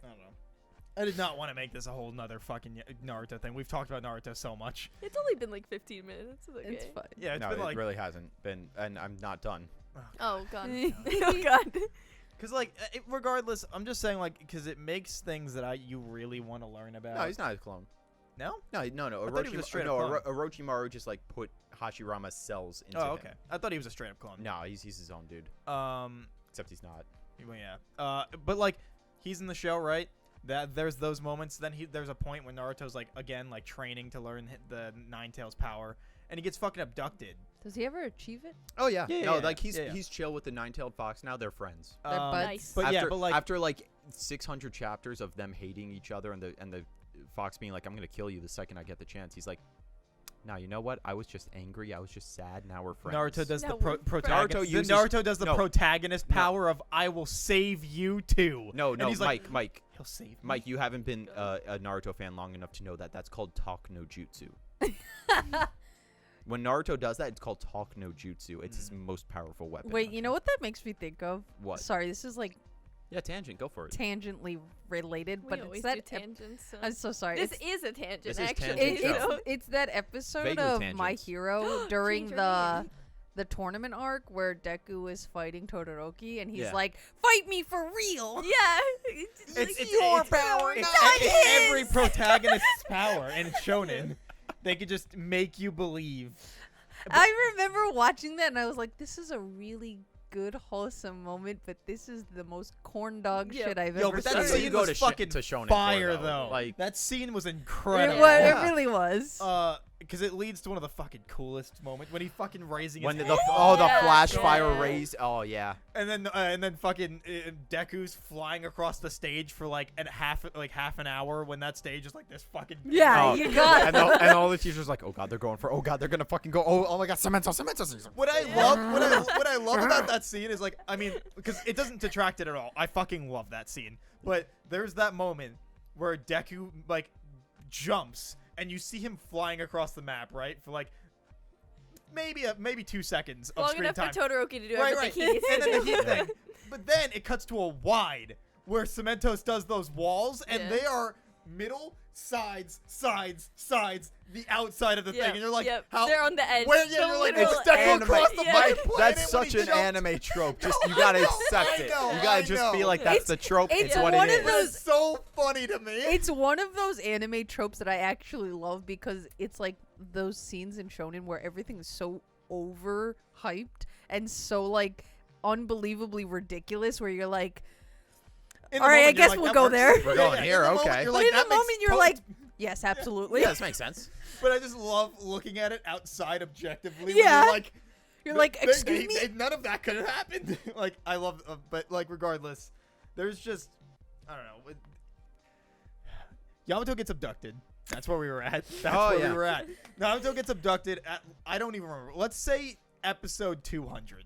I don't know. I did not want to make this a whole nother fucking Naruto thing. We've talked about Naruto so much. It's only been like 15 minutes. It's okay. It's fine. Yeah, it's no, been it like, really hasn't been, and I'm not done. Oh god. Oh, oh god. because like, regardless, I'm just saying like, because it makes things that you really want to learn about. No, he's not a clone. No? No. I thought he was a straight no, up Orochimaru just like put Hashirama's cells into Oh, him. okay. I thought he was a straight up clone. No, he's his own dude. Except he's not. Well, yeah. But like, he's in the show, right? That there's those moments. Then there's a point when Naruto's like again like training to learn the Nine Tails power, and he gets fucking abducted. Does he ever achieve it? Oh yeah. Yeah, no, yeah, like he's yeah, yeah. he's chill with the nine-tailed fox now. They're friends. They're buds. Nice. But after, yeah, but like after like 600 chapters of them hating each other and the fox being like, "I'm gonna kill you the second I get the chance," he's like, "Now you know what? I was just angry. I was just sad. Now we're friends." Naruto does Now the we're protagonist. friends. Naruto does the no. protagonist No. power of "I will save you too." No, And no, he's like, Mike, he'll save me. Mike, you haven't been a Naruto fan long enough to know that that's called talk no jutsu. When Naruto does that, it's called talk no jutsu. It's his most powerful weapon. Wait, you know what that makes me think of? What? Sorry, this is like Yeah, tangent. Go for it. tangentially related, We but always it's that. do tangents. So. I'm so sorry. This It's- is a tangent, This is actually. tangent it's, show. it's that episode Vaguely of My tangents. Hero during Change your the name. the tournament arc where Deku is fighting Todoroki and he's Yeah. like, "Fight me for real." Yeah. It's your it's- power, It's, not it's every his. protagonist's power, and it's shonen. They could just make you believe. I remember watching that and I was like, "This is a really good wholesome moment, but this is the most corn dog Yeah. shit I've Yo, ever but seen." that That's what scene you go was to fucking to shonen for, fire, though. though. Like- that scene was It, incredible. wa- Yeah. it really was. because it leads to one of the fucking coolest moments when he fucking raising When his the hand. the Yeah. flash fire Yeah. rays. Oh yeah. And then fucking Deku's flying across the stage for like half an hour when that stage is like this fucking Yeah, Oh, you got it. and all the teachers like, oh god, they're going for. Oh god, they're gonna fucking go. Oh my god, Cemento. What I love about that scene is like, I mean, because it doesn't detract it at all. I fucking love that scene. But there's that moment where Deku like jumps and you see him flying across the map, right? For like maybe 2 seconds of Long screen enough time. for Todoroki to do Right, everything right. he needs And to then the do. heat thing. But then it cuts to a wide where Cementos does those walls and Yeah. they are middle, sides, the outside of the thing. And you're like, yep. how? They're on the edge. Where, The you're like, literal it's Deku edge. across the Yeah. fucking planet That's when such he an jumped. anime trope. Just No, you gotta I know, accept I it. know, You I gotta just be know. like, that's It's- the trope. it's It's what it one of is. That's those- so funny to me. It's one of those anime tropes that I actually love because it's like those scenes in shonen where everything is so overhyped and so like unbelievably ridiculous where you're like, In the all right, I moment, you're guess like, we'll that go works. there. We're going in here, the moment, okay. you're but like, in the that makes moment you're total- like, yes, absolutely. Yeah, this makes sense. But I just love looking at it outside objectively. when Yeah. You're like, You're like, they- excuse me? none of that could have happened. Like, I love, but like, regardless, there's just, I don't know. Yamato gets abducted. That's where we were at. That's Oh, where yeah. we were at. Yamato gets abducted at, I don't even remember. Let's say episode 200.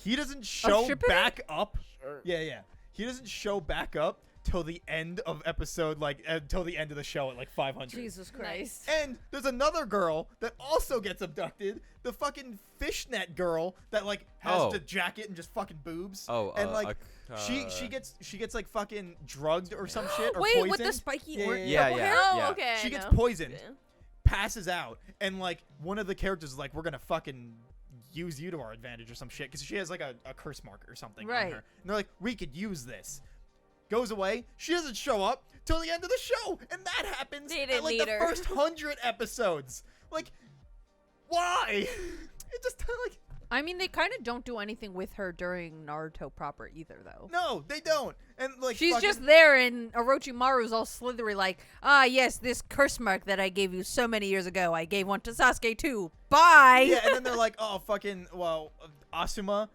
He doesn't show Shippuden? back up. Yeah. He doesn't show back up till the end of episode, till the end of the show at like 500. Jesus Christ. And there's another girl that also gets abducted. The fucking fishnet girl that like has Oh. the jacket and just fucking boobs. Oh, and like she gets like fucking drugged or some shit or Wait, poisoned. with the spiky Yeah, orange yeah, purple yeah. hair? Oh, Yeah. okay. She I gets know. poisoned, Yeah. passes out, and like one of the characters is like, we're gonna fucking use you to our advantage or some shit because she has like a curse mark or something on Right. her. And they're like, we could use this. Goes away. She doesn't show up till the end of the show, and that happens They at didn't like need the her. first 100 episodes. Like, why? It just like I mean, they kind of don't do anything with her during Naruto proper either, though. no, they don't. And like She's fucking- just there, and Orochimaru's all slithery, like, ah, yes, this curse mark that I gave you so many years ago, I gave one to Sasuke too. Bye. yeah, and then they're like, oh fucking Asuma,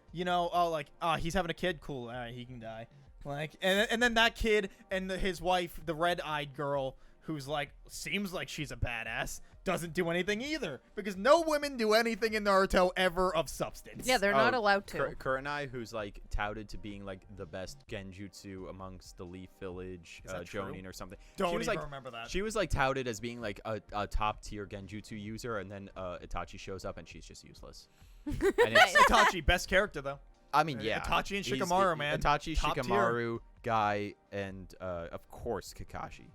he's having a kid. Cool, all right, he can die. Like, and then that kid and his wife, the red-eyed girl, who's like seems like she's a badass, doesn't do anything either because no women do anything in Naruto ever of substance. Yeah, they're not allowed to. Kurenai, who's like touted to being like the best genjutsu amongst the Leaf Village, Is that true? Jonin or something. Don't she was even like, remember that. She was like touted as being like a top tier genjutsu user, and then Itachi shows up and she's just useless. And it's, Itachi, best character though. I mean, yeah, Itachi and he's- Shikamaru, man. Itachi, Top tier. Shikamaru, Guy, and of course Kakashi.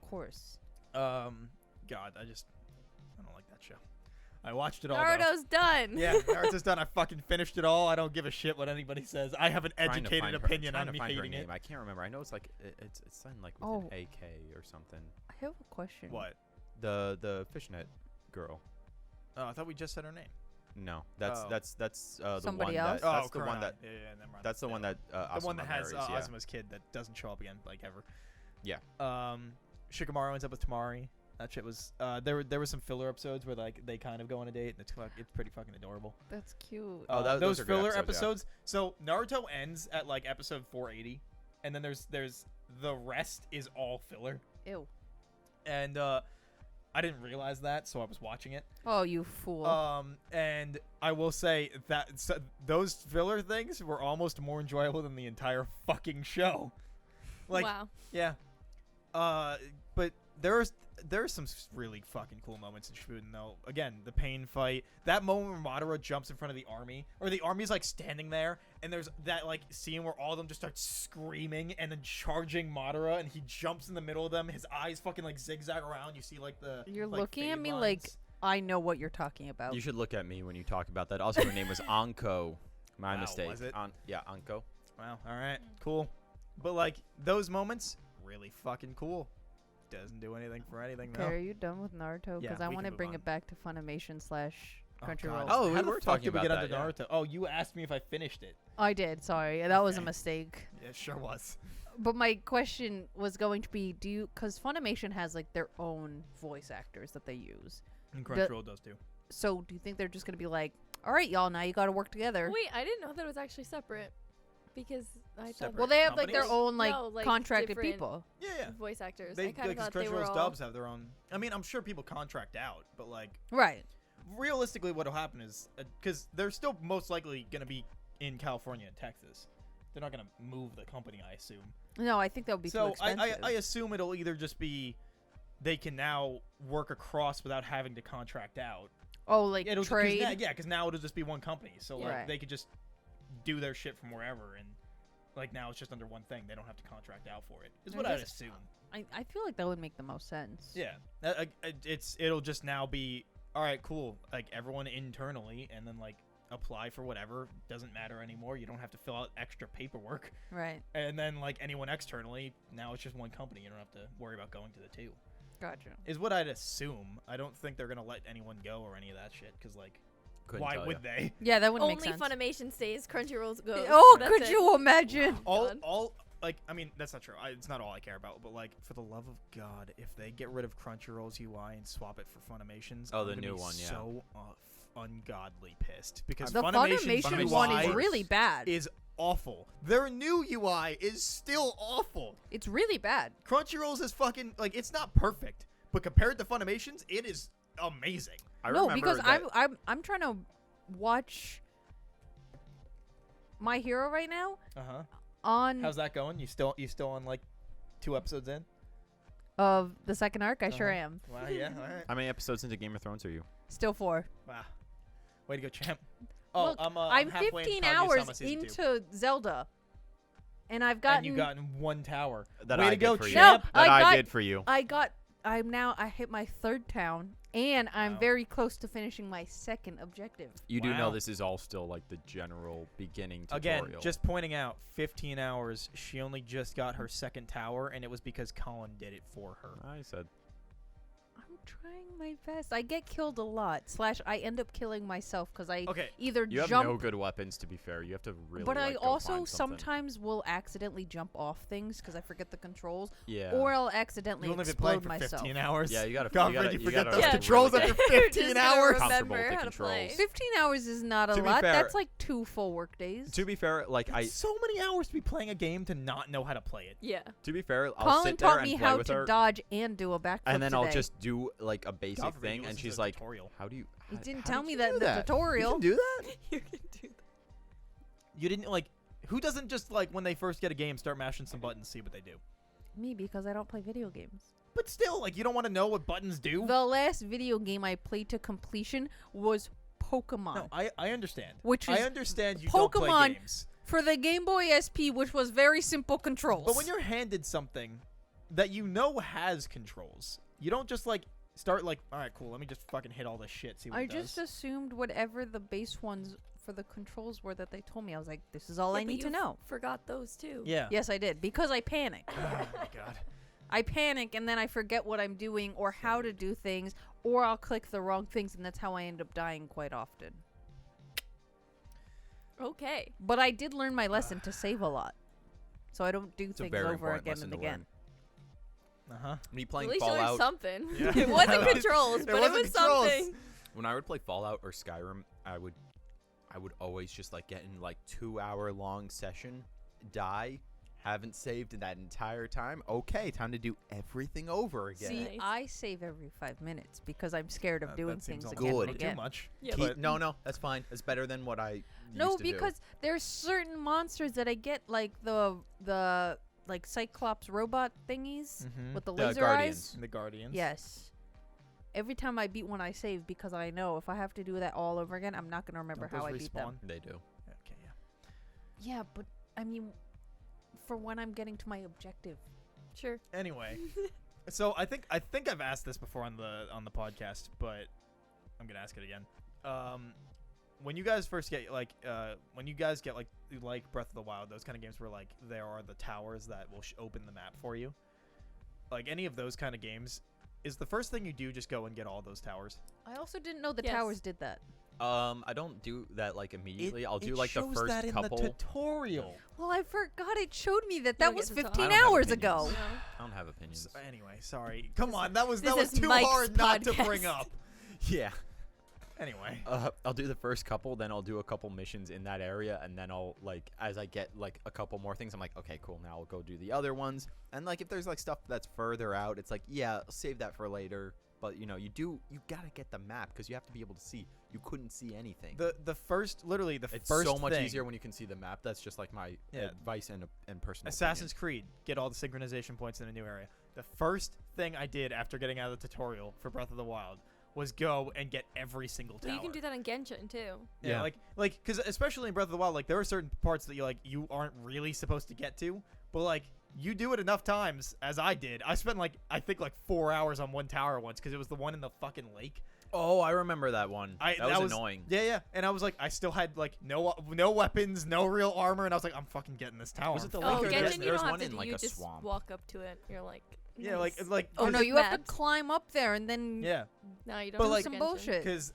Of course. God, I don't like that show. I watched it all. though. Naruto's done. Yeah, Naruto's done. I fucking finished it all. I don't give a shit what anybody says. I have an Trying to educated find her- opinion trying on to me find her hating name. it. I can't remember. I know it's like it's something like with Oh. an AK or something. I have a question. What? The fishnet girl. Oh, I thought we just said her name. No, that's Oh. the Somebody one else? that that's the one Kurenai. that Yeah, never mind. that's the one Yeah. that the one that Asuma has marries, yeah. Azuma's kid that doesn't show up again like ever. Yeah. Shikamaru ends up with Tamari. That shit was there were some filler episodes where like they kind of go on a date and it's pretty fucking adorable. That's cute. Oh, those those are good filler episodes, yeah. So Naruto ends at like episode 480, and then there's the rest is all filler. Ew. And I didn't realize that, so I was watching it. Oh, you fool. And I will say that those filler things were almost more enjoyable than the entire fucking show. Like, wow. yeah. But there's some really fucking cool moments in Shippuden though. Again, the pain fight, that moment where Madara jumps in front of the army, or the army's like standing there, and there's that like scene where all of them just start screaming and then charging Madara, and he jumps in the middle of them. His eyes fucking like zigzag around. You see like the You're like, looking at fade me lines. like I know what you're talking about. You should look at me when you talk about that. Also, her name was Anko. My Wow, mistake. was it? Yeah, Anko. Wow. All right. Cool. But like those moments, really fucking cool. Doesn't do anything for anything though. Okay, are you done with Naruto? Yeah, Because I we want can to move bring on. it back to Funimation / Crunchyroll. Oh, we how the were fuck talking did we about get that, onto Naruto? Oh, you asked me if I finished it. I did. Sorry, that was a Okay. mistake. Yeah, it sure was. But my question was going to be, because Funimation has like their own voice actors that they use. And Crunchyroll does too. So do you think they're just going to be like, all right, y'all, now you got to work together? Wait, I didn't know that it was actually separate. Because I thought Separate. Well, they have like their companies? own like No, like, contracted different- people. Yeah. voice actors. They I kind of because thought they were Crunchyroll's all. dubs have their own. I mean, I'm sure people contract out, but like Right. realistically, what'll happen is because they're still most likely gonna be in California and Texas. They're not gonna move the company, I assume. No, I think that would be too So expensive. I assume it'll either just be they can now work across without having to contract out. oh, like It'll trade. because now it'll just be one company, so like Right. they could just do their shit from wherever, and like now it's just under one thing. They don't have to contract out for it. Is I what I'd guess- assume. I feel like that would make the most sense. Yeah, it'll just now be all right, cool. Like everyone internally, and then like apply for whatever. Doesn't matter anymore. You don't have to fill out extra paperwork. Right. And then like anyone externally, now it's just one company. You don't have to worry about going to the two. Gotcha. Is what I'd assume. I don't think they're gonna let anyone go or any of that shit. Cause like, Couldn't why tell would ya. they? Yeah, that wouldn't Only make sense. Funimation stays, Crunchyroll goes. Oh, That's could it. you imagine? God. All like I mean that's not true. It's not all I care about, but like for the love of God, if they get rid of Crunchyroll's UI and swap it for Funimation's, Oh, I'm the gonna new be one, yeah. so ungodly pissed because The Funimation's Funimation one is UI really bad. is awful. Their new UI is still awful. It's really bad. Crunchyroll's is fucking like it's not perfect, but compared to Funimation's, it is amazing. I No, remember because that, I'm trying to watch My Hero right now Uh-huh. on How's that going? You still on like 2 episodes in? of the second arc. I sure Uh-huh. am. Wow, yeah, all right. How many episodes into Game of Thrones are you? Still 4. Wow. Way to go, champ. Oh, Look, I'm halfway 15 into hours Kaguya-sama season 2. into Zelda, and I've gotten. And you gotten 1 tower. That Way I to did go, for you. champ. No, That I I got- did for you. I hit my 3rd town, and I'm Wow. very close to finishing my 2nd objective. You do know Wow. this is all still like the general beginning tutorial. Again, just pointing out, 15 hours. She only just got her 2nd tower, and it was because Colin did it for her. I said I'm trying my best. I get killed a lot. / I end up killing myself because I Okay. either you have jump. no good weapons. To be fair, you have to really. But I like, go also find something. sometimes will accidentally jump off things because I forget the controls, Yeah. or I'll accidentally You only been playing explode for myself. 15 hours. Yeah, you gotta. Godfrey, you you forget gotta those Yeah, controls really after Just 15 gotta hours. Comfortable remember with the how to play. controls. 15 hours is not a To be lot. fair- That's like 2 full work days. To be fair, like That's so many hours to be playing a game to not know how to play it. Yeah. to be fair, I'll Colin sit there taught and me play how with to her, dodge and do a backflip and then today. I'll just do like a basic God forbid you thing, listen and to she's the like, tutorial. "How do you?" He how- didn't how tell did me you that do in the that? tutorial. You can do that? You can do that. You didn't like. Who doesn't just like when they first get a game start mashing some buttons, see what they do? Me, because I don't play video games. But still, like you don't want to know what buttons do. The last video game I played to completion was Pokemon. No, I understand. Which I is understand you don't play Pokemon games. for the Game Boy SP, which was very simple controls. But when you're handed something that you know has controls, you don't just like start like, all right, cool, let me just fucking hit all this shit, see what I it does. just assumed whatever the base ones for the controls were that they told me. I was like, this is all Yeah, I but need to you know. Forgot those too. Yeah. Yes, I did, because I panic. Oh my god. I panic, and then I forget what I'm doing or how to do things, or I'll click the wrong things, and that's how I end up dying quite often. Okay. But I did learn my lesson to save a lot, so I don't do It's a things very over important again lesson and to again. Uh huh. Me At playing least you learned Fallout. something. Yeah. It wasn't It was- controls, it but it wasn't was controls. something. When I would play Fallout or Skyrim, I would always just like get in like 2-hour long session, die, haven't saved in that entire time. Okay, time to do everything over again. See, Nice. I save every 5 minutes because I'm scared of doing that seems things almost again a and little again. too much. Yeah, Keep- but no, that's fine. That's better than what I No, used to do. because there's certain monsters that I get, like the like Cyclops robot thingies Mhm. with the The laser Guardians. eyes. The Guardians. Yes. Every time I beat one, I save because I know if I have to do that all over again, I'm not gonna remember Don't how I those beat them. respawn? They do. Okay, yeah. Yeah, but I mean, for when I'm getting to my objective. sure. Anyway, so I think I've asked this before on the podcast, but I'm gonna ask it again. When you guys first get like Breath of the Wild, those kind of games where like there are the towers that will open the map for you, like any of those kind of games, is the first thing you do just go and get all those towers? I also didn't know the Yes. towers did that. I don't do that like immediately. I'll do like the shows first that in couple. the tutorial. Well, I forgot it showed me that don't that was get to talk. 15 I don't have hours opinions. ago. No. I don't have opinions. Anyway, sorry. Come on, that was this is too Mike's hard not to podcast. bring up. Yeah. Anyway. I'll do the first couple, then I'll do a couple missions in that area, and then I'll like as I get like a couple more things, I'm like, okay, cool. Now I'll go do the other ones, and like if there's like stuff that's further out, it's like, yeah, I'll save that for later. But you know, you gotta get the map because you have to be able to see. You couldn't see anything. The first, literally the It's first so much thing, easier when you can see the map. That's just like my advice and personal. Assassin's Creed, get all the synchronization points in a new area. The first thing I did after getting out of the tutorial for Breath of the Wild was go and get every single tower. Well, you can do that in Genshin too. Yeah, Yeah. like because especially in Breath of the Wild, like there are certain parts that you aren't really supposed to get to, but like you do it enough times as I did. I spent I think 4 hours on one tower once because it was the one in the fucking lake. Oh, I remember that one. That was annoying. Yeah, and I was like, I still had no weapons, no real armor, and I was like, I'm fucking getting this tower. Was it the Oh, lake or Genshin, you there's don't one have in to. like You a just swamp? walk up to it. You're like. Yeah, nice. like Oh no, Is it you have to maps? climb up there and then yeah. No, you don't. But, do like, some Genshin. bullshit. Because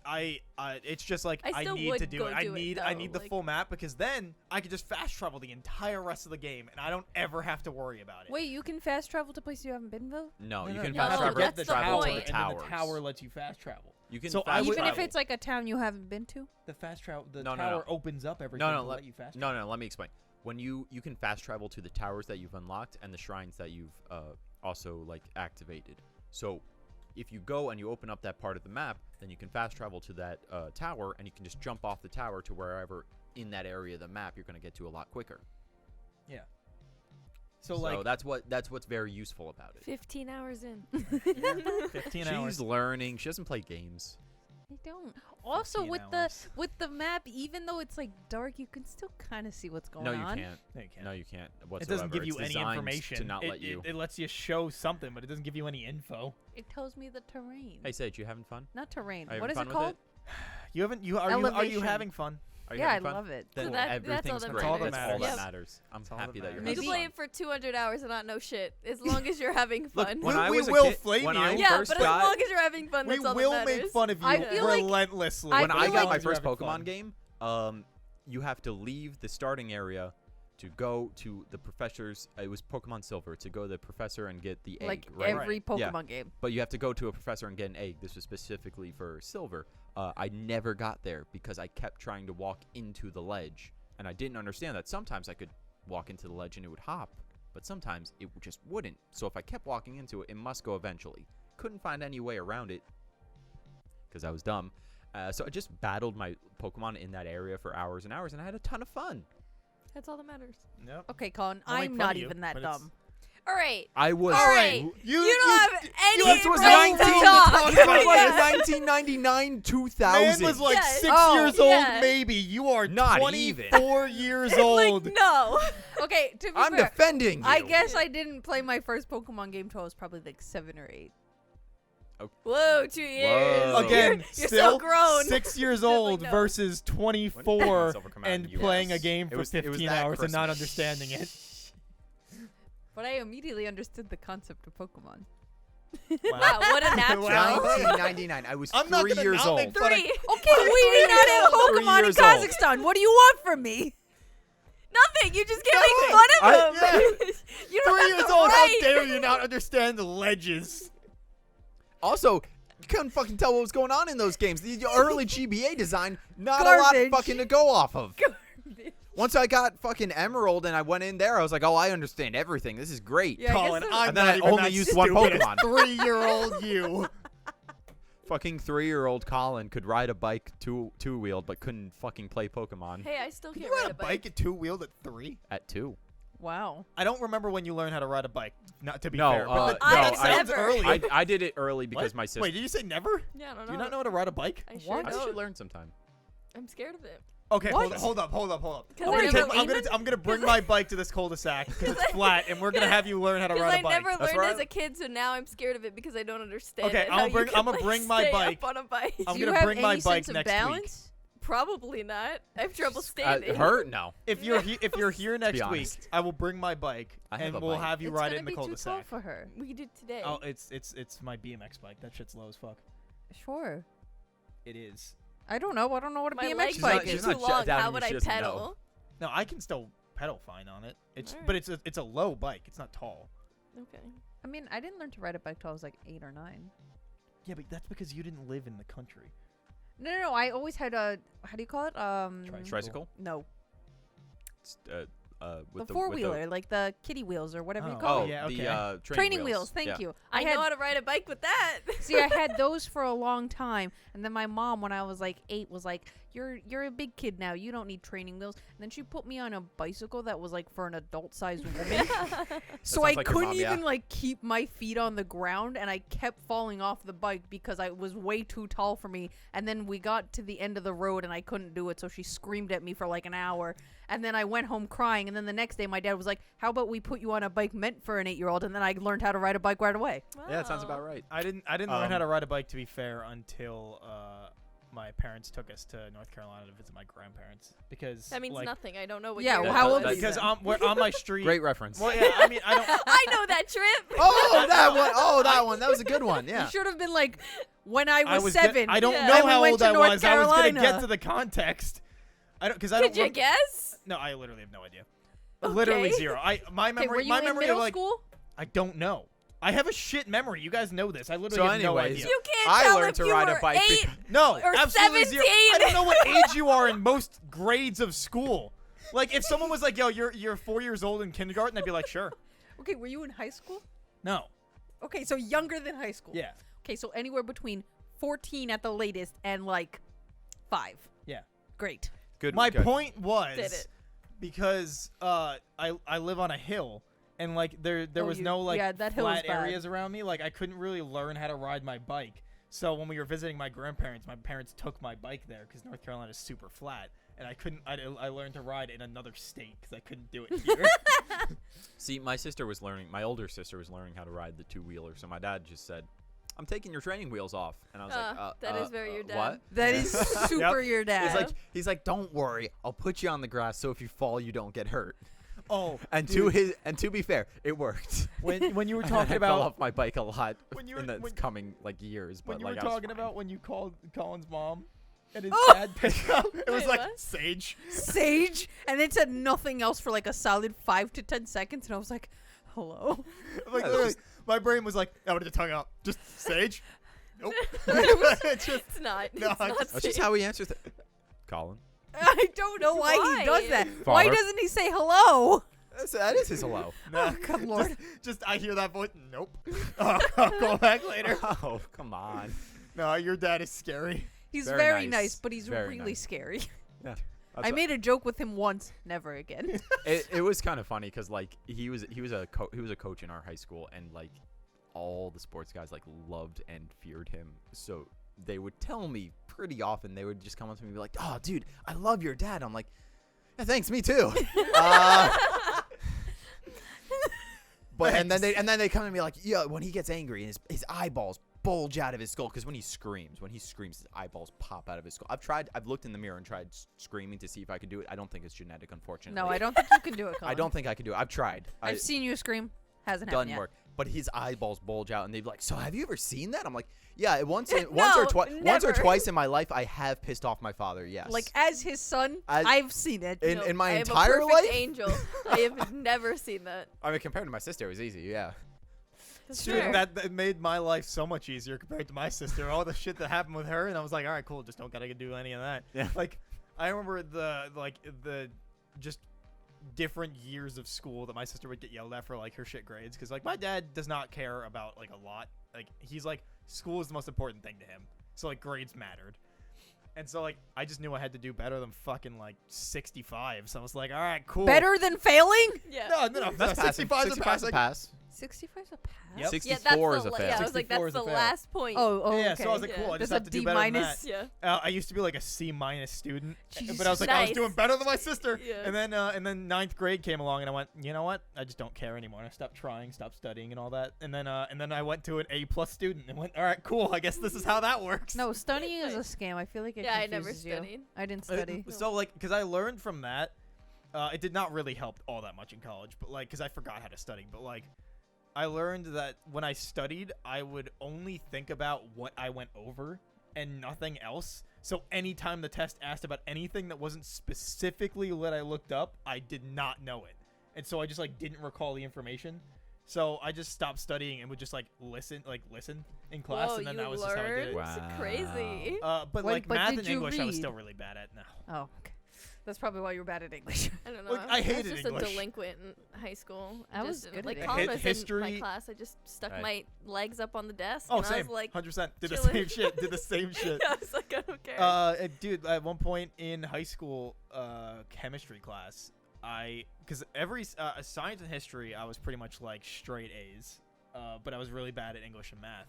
it's just like I I still need would to do go it. I do it, need though, the like- full map because then I could just fast travel the entire rest of the game and I don't ever have to worry about it. Wait, you can fast travel to places you haven't been though? No, you no, can you fast have to travel- get that's the the tower, point. and then the Towers. tower lets you fast travel. You can So fast I would- Even if travel. it's like a town you haven't been to? The fast travel, the No, no, tower no. opens up everything No, to let let you fast. no. Let me explain. When you can fast travel to the towers that you've unlocked and the shrines that you've also like activated. So if you go and you open up that part of the map, then you can fast travel to that tower and you can just jump off the tower to wherever in that area of the map you're going to get to a lot quicker. Yeah. So So like that's what's very useful about it. 15 hours in. 15 She's hours. learning. She doesn't play games. I don't. Also 15 with hours. the map, even though it's like dark, you can still kind of see what's going No, you on. can't. No, you can't. No, you can't. It Whatsoever. doesn't give you It's any designed information. to not it, let you. It lets you show something, but it doesn't give you any info. It tells me the terrain. Hey, Sage, you having fun? Not terrain. Are you What is having it fun with called? You haven't. Are you Elevation. having fun? Are you Yeah, I having fun? love it. Then So that's all everything's that great. matters. That's all Yep. that matters. I'm That's all that happy that you're matters. You having can play fun. it for 200 hours and not know shit, as long as you're having Look, fun. when We- I we was a will kid, flame when you. I yeah, first but as got, long as you're having fun, We that's all will that matters. make fun of you I feel like- relentlessly. I when I feel got like my you're first having Pokemon fun. game, you have to leave the starting area to go to the professor's. It was Pokemon Silver to go to the professor and get the egg. Like right? every Right. Yeah. Pokemon game. But you have to go to a professor and get an egg. This was specifically for Silver. I never got there because I kept trying to walk into the ledge, and I didn't understand that sometimes I could walk into the ledge and it would hop, but sometimes it just wouldn't. So if I kept walking into it, it must go eventually. Couldn't find any way around it because I was dumb. So I just battled my Pokemon in that area for hours and hours, and I had a ton of fun. That's all that matters. Yep. Okay, Colin, I'll make I'm fun not of you, even that but it's- dumb. All right. I was. All right. You You don't have any This was right to 19 talk. This was Yeah. like 1999, 2000. Man was like Yes. 6 Oh, years old, yeah. maybe. You are Not 24 years Like, old. no. Okay, to be I'm fair, defending you. I guess I didn't play my first Pokemon game till I was probably like 7 or 8. Whoa, 2 years. Whoa. Again, You're still so grown. 6 years Like, old no. versus 24 Silver come out and in the playing a US. game It for was 15 that hours and not Christmas. understanding it. But I immediately understood the concept of Pokemon. Wow, what a natural. Wow. 1999. I was I'm not 3 gonna years not old. make fun of- 3. Okay, we did not have 3 Pokemon in years old. Kazakhstan. What do you want from me? Nothing. You just can't make fun of I- him. You don't 3 have years the old, right. how dare you not understand the ledges? Also, you couldn't fucking tell what was going on in those games. The early GBA design, not a lot Garbage. fucking to go off of. Once I got fucking Emerald and I went in there, I was like, oh, I understand everything. This is great. Yeah, I guess Colin, so. I'm And then not I even only that used one stupid. Pokemon. 3-year-old you. Fucking 3-year-old Colin could ride a bike two-wheeled, but couldn't fucking play Pokemon Hey, I still Can can't you ride ride a a bike at 2-wheeled at 3? at 2. Wow. I don't remember when you learned how to ride a bike. Not to be No, fair, but I that sounds never. early. I did it early because What? my sister. Wait, did you say never? Yeah, I don't know. Do you not know how to ride a bike? I sure What? I don't. should learn sometime. I'm scared of it. Okay, What? hold up. 'Cause I'm I gonna, never take, I'm, gonna, learned- I'm gonna bring my bike to this cul-de-sac because it's flat, and we're gonna have you learn how to Because ride I a bike. never That's learned right. as a kid, so now I'm scared of it because I don't understand Okay, it. I'ma how you bring- can, I'ma like, bring my stay bike. up on a bike. I'm Do you gonna have bring any my bike sense of next balance? Probably not. I have trouble standing. Her? No. If you're if you're here next week, honest. I will bring my bike I have and a we'll bike. have you It's ride gonna it in the be too tall cul-de-sac. for her. We did today. Oh, it's my BMX bike. That shit's low as fuck. Sure. It is. I don't know. I don't know what a My BMX legs bike might be is. she's too not long. doubting How you, would she I doesn't know. pedal? No, I can still pedal fine on it. Alright. But it's a low bike. It's not tall. Okay. I mean, I didn't learn to ride a bike till I was like 8 or 9. Yeah, but that's because you didn't live in the country. No. I always had a, how do you call it? Tricycle? No, It's, the with four with wheeler, like the kiddie wheels or whatever you Oh. call Oh, it. yeah, the okay. Training wheels. Thank Yeah. you. I had know how to ride a bike with that. See, I had those for a long time, and then my mom, when I was like 8, was like, "You're a big kid now. You don't need training wheels." And then she put me on a bicycle that was like for an adult-sized woman, so I sounds like your couldn't mom, yeah. even like keep my feet on the ground, and I kept falling off the bike because I was way too tall for me. And then we got to the end of the road, and I couldn't do it, so she screamed at me for like an hour. And then I went home crying, and then the next day my dad was like, "How about we put you on a bike meant for an 8-year-old?" And then I learned how to ride a bike right away. Yeah, it sounds Wow. about right. I didn't learn how to ride a bike, to be fair, until my parents took us to North Carolina to visit my grandparents, because That means like, nothing. I don't know what. Yeah, year well, it how was. old were you because then? we're on my street. Great reference. Well, yeah, I mean, I don't. I know that trip. Oh, that one. Oh, that one. That was a good one. Yeah. You should have been like, when I was, I 7. I don't Yeah. know And we how went old to I North was. I was gonna Carolina. get to the context. I don't, because I don't. Could you rem- guess? No, I literally have no idea. Literally Okay. zero. My Okay, memory. were you my in memory middle of like school? I don't know. I have a shit memory. You guys know this. I literally So have no anyways, idea. You can't I tell learned if to you ride a were bike 8. No, Or absolutely zero. I 17. don't know what age you are in most grades of school. Like, if someone was like, "Yo, you're 4 years old in kindergarten," I'd be like, "Sure." Okay, were you in high school? No. Okay, so younger than high school. Yeah. Okay, so anywhere between 14 at the latest and like 5. Yeah. Great. Good. My good. point was Did it. because I live on a hill, and like there Oh, was you- no like yeah, that hill is flat bad. areas around me. Like, I couldn't really learn how to ride my bike. So when we were visiting my grandparents, my parents took my bike there because North Carolina is super flat, and I couldn't. I learned to ride in another state because I couldn't do it here. See, my sister was learning. My older sister was learning how to ride the 2-wheeler. So my dad just said, "I'm taking your training wheels off," and I was like, that is very your dad. What? That is super your dad. He's like, "Don't worry, I'll put you on the grass so if you fall, you don't get hurt." Oh, And dude, to be fair, it worked. when you were I talking fell about off my bike a lot when you in were- the when- coming like years, but when you like were I was talking fine. about when you called Colin's mom and his Oh! dad picked up, it was Wait, like what? Sage. Sage, and then said nothing else for like a solid 5 to 10 seconds, and I was like, hello? Like, Yeah, literally, it's my brain was like, "I would have tongue out." Just Sage. Nope. It's just It's not. No, it's I not just- That's just safe. how he answers it. Colin. I don't know why he does Why? that. Why Father. doesn't he say hello? That is his hello. nah. Oh, good lord. Just I hear that voice. Nope. I'll call back later. Oh, come on. No, your dad is scary. He's Very very nice. nice, but he's Very really nice. scary. Yeah. I made a joke with him once, never again. It was kind of funny because like he was a coach in our high school, and like all the sports guys like loved and feared him. So they would tell me pretty often. They would just come up to me and be like, "Oh, dude, I love your dad." I'm like, "Yeah, thanks, me too." But and then they come to me like, "Yeah, when he gets angry and his eyeballs bulge out of his skull, because when he screams, his eyeballs pop out of his skull." I've looked in the mirror and tried screaming to see if I could do it. I don't think it's genetic, unfortunately. No, I don't think you can do it, Colin. I don't think I can do it. I've tried. I've seen you scream. Hasn't Doesn't happened yet. work. But his eyeballs bulge out, and they'd be like, "So have you ever seen that?" I'm like, "Yeah, once or No, once or never. twice in my life, I have pissed off my father. Yes, Like, as his son, I've seen it. in No, my I am entire a perfect life. angel. I have never seen that. I mean, compared to my sister, it was easy. Yeah, That's Dude, fair. that made my life so much easier compared to my sister. All the shit that happened with her, and I was like, all right, cool. Just don't gotta do any of that. Yeah. Like, I remember the just different years of school that my sister would get yelled at for like her shit grades, because like my dad does not care about like a lot. Like, he's like, school is the most important thing to him, so like grades mattered. And so like I just knew I had to do better than fucking like 65. So I was like, all right, cool. Better than failing? Yeah. No, that's 65 is a pass. 65's a pass. 65's a pass. Yep. 64 is a fail. Yeah, I was like, 64 that's is the a fail. last point. Oh, Yeah, okay. so I was like, Yeah. cool. I just That's a have to do D better than minus. that. Yeah. I used to be like a C- student, Jesus. but I was like, I was Nice. doing better than my sister. Yeah. And then ninth grade came along, and I went, you know what? I just don't care anymore. I stopped trying, stopped studying, and all that. And then I went to an A+ student, and went, all right, cool. I guess this is how that works. No, studying is a scam. I feel like it Yeah, I never confuses you. studied. I didn't study. So like, because I learned from that, it did not really help all that much in college. But like, because I forgot how to study. But like, I learned that when I studied, I would only think about what I went over and nothing else. So anytime the test asked about anything that wasn't specifically what I looked up, I did not know it. And so I just like didn't recall the information. So I just stopped studying and would just like listen in class, Whoa, and then you that was just how I did it. learned? Wow. Crazy. But Wait, like but math did and you English, I was read? still really bad at. No. Oh, okay. That's probably why you were bad at English. I don't know. Look, I hated was just English. a delinquent in high school. I was Just, good like at Colin English. was in my History- class. I just stuck Right. my legs up on the desk. Oh, and I same. was like, 100%. Did the chilling. same shit. Did the same shit. I was like, I don't care. Dude, at one point in high school, chemistry class, because every science and history, I was pretty much like straight A's, but I was really bad at English and math.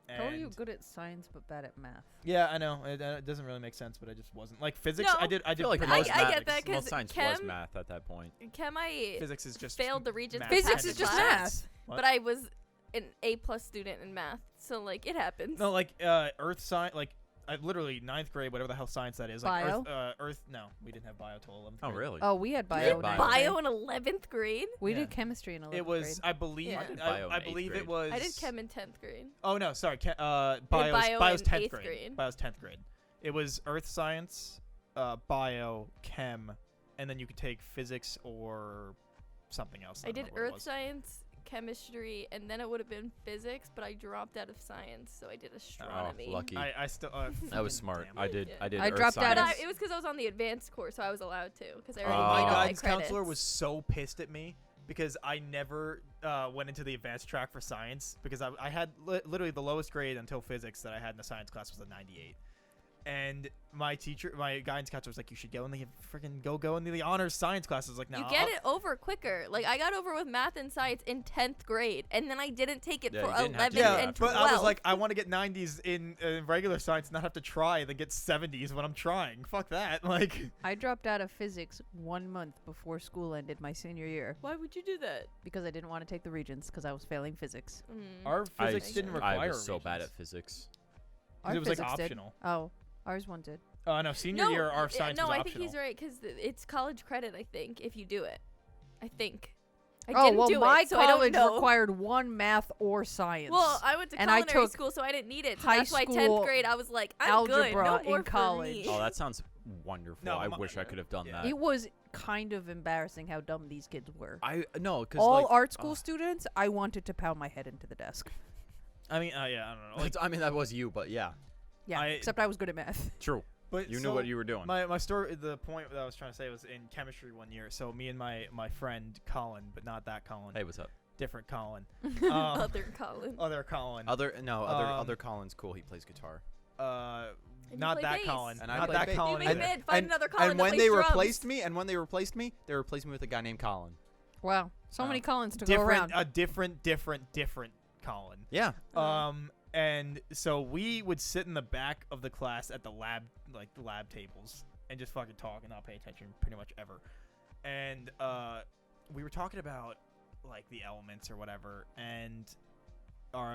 How are you And- good at science but bad at math? Yeah, I know. It doesn't really make sense, but I just wasn't. Like physics, No. I did I feel like pretty I- much most I math. get that 'cause most science was chem- math at that point. Chem, I Physics is just failed the Regents. math. Physics passing is just class, math. What? But I was an A+ student in math, so like it happens. No, like earth science, like I literally 9th grade, whatever the hell science that is. Like Bio? Earth. No, we didn't have bio till 11th. Oh, grade. really? Oh, we had You bio. did in bio. ninth grade. bio in 11th grade. We Yeah. did chemistry in 11th It was, grade. I believe, Yeah. I did bio in I eighth believe grade. it was. I did chem in 10th grade. Oh no, sorry. bio Bio's in 10th eighth grade. grade. Bio's 10th grade. It was earth science, bio, chem, and then you could take physics or something else. I don't did know what it earth was. science, chemistry, and then it would have been physics, but I dropped out of science, so I did astronomy. Oh, lucky. I still. That was fucking smart. damn. I did. Yeah. I did. I earth dropped out But science. of- it was because I was on the advanced course, so I was allowed to, because I Oh, already my made all my guidance counselor credits. was so pissed at me because I never went into the advanced track for science because I had literally the lowest grade until physics that I had in the science class was a 98. And my guidance counselor was like, you should go in the freaking go into the honors science class. I was like, no. You get it over quicker. Like, I got over with math and science in 10th grade, and then I didn't take it Yeah, for you didn't have 11th to do Yeah, and that. but 12th. I was like, I want to get 90s in regular science, and not have to try, then get 70s when I'm trying. Fuck that. Like, I dropped out of physics 1 month before school ended my senior year why would you do that? because I didn't want to take the Regents because I was failing physics. our physics I- didn't I require I was so bad Regents. at physics. 'Cause Our it was like physics did. optional. Oh, ours one did. No, senior year, our science no, was I optional. think he's right, because it's college credit, I think, if you do it. I think. I Oh, didn't well, do my it, so I don't college know. required one math or science. Well, I went to And I culinary took school, so I didn't need it. So high that's why school 10th grade, I was like, I'm good. algebra No in more for college. me. Oh, that sounds wonderful. No, I my- wish I could have done yeah. that. it was kind of embarrassing how dumb these kids were. I no, because All like, art school students, I wanted to pound my head into the desk. I mean, yeah, I don't know. Like, I mean, that was you, but yeah, Yeah, except I was good at math. true. but You so knew what you were doing. My story, the point that I was trying to say was in chemistry one year. So me and my friend Colin, but not that Colin, Hey, what's up? different Colin, Other Colin. other Colin, Other Colin's cool. He plays guitar. And you not play that bass. Colin, And I not play that bass. Colin. You either. made find another Colin and that when plays they drums. replaced me, they replaced me with a guy named Colin. Wow, so Wow. many Collins to go different, around. a different Colin. Yeah. And so we would sit in the back of the class at the lab tables and just fucking talk and not pay attention pretty much ever. And we were talking about like the elements or whatever, and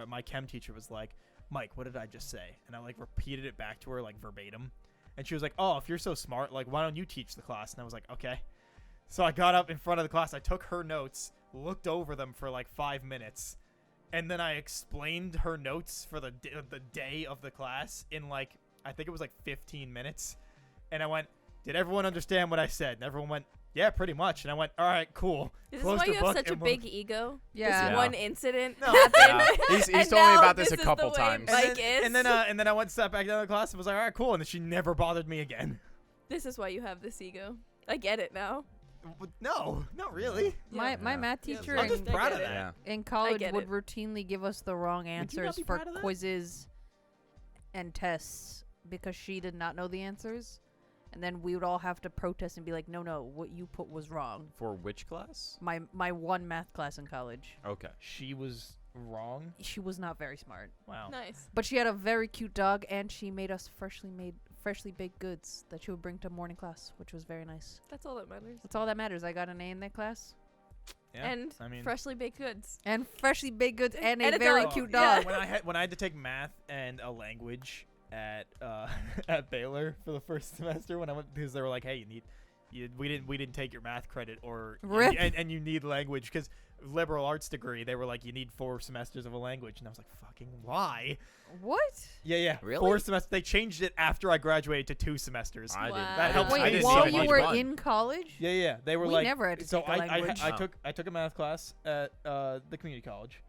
my chem teacher was like, Mike, what did I just say? And I like repeated it back to her like verbatim. And she was like, oh, if you're so smart, like, why don't you teach the class? And I was like, okay. So I got up in front of the class. I took her notes, looked over them for like 5 minutes, and then I explained her notes for the day of the class in like, I think it was like 15 minutes. And I went, did everyone understand what I said? And everyone went, yeah, pretty much. And I went, all right, cool. Is this Closed why the you have book such a and big ego? Yeah. This one incident No. happened. Yeah. He's and told me now about this a is the couple way times. Mike is. and then I went sat back down in the class and was like, all right, cool. And then she never bothered me again. This is why you have this ego. I get it now. No, not really. My Yeah. math Yeah, teacher I'm just I proud get of it. that. Yeah. in college get would it. routinely give us the wrong Would you not answers be for proud of that? quizzes and tests because she did not know the answers. And then we would all have to protest and be like, no, what you put was wrong. For which class? My one math class in college. Okay. She was wrong. She was not very smart. Wow. Nice. But she had a very cute dog, and she made us freshly baked goods that she would bring to morning class, which was very nice. That's all that matters. That's all that matters. I got an A in that class. Yeah, And I mean, freshly baked goods. And freshly baked goods and, And a a very dog. cute Yeah. dog. when I had to take math and a language at at Baylor for the first semester, when I went, because they were like, hey, we didn't take your math credit, or Rip. and you need language because liberal arts degree. They were like, you need 4 semesters of a language, and I was like, fucking why? What? Yeah. Really? 4 semesters. They changed it after I graduated to 2 semesters. I didn't. Wow. That helps. I Wait, didn't while see you it were much. in college? Yeah. They were We like, never had to so take a I language. I took a math class at the community college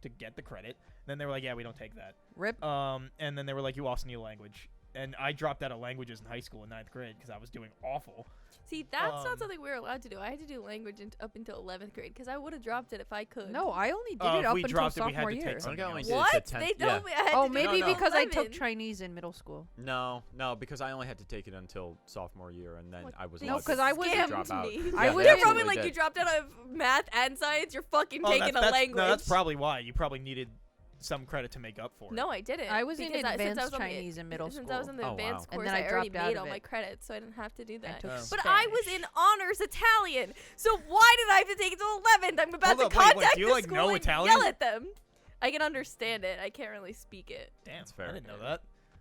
to get the credit. Then they were like, yeah, we don't take that. Rip. And then they were like, you also need a language. And I dropped out of languages in high school in 9th grade because I was doing awful. See, that's Um, not something we were allowed to do. I had to do language up until 11th grade because I would have dropped it if I could. No, I only did if it up we until dropped it, we had sophomore to year. take I something think I only else. did it What? to 10th. They told yeah. me I had Oh, to do maybe it no. because I 11. took Chinese in middle school. No, because I only had to take it until sophomore year, and then What? I was They No, allowed 'cause to I was in- drop out. me. I Yeah, was they You're in- probably absolutely like you did. dropped out of math and science. You're fucking Oh, taking a language. No, that's probably why. You probably needed some credit to make up for it. No, I didn't. I was in because since I advanced was on the- Chinese in middle Since I was school. in the Oh, advanced wow. course, And then I already dropped out made of all my it. credits, so I didn't have to do I that. took Oh. But I was in Spanish. honors Italian, so why did I have to take it to 11th? I'm about Hold to up, wait, contact do you, the like, school know and Italian? yell at them. I can understand it. I can't really speak it. Damn, That's fair. I didn't know that.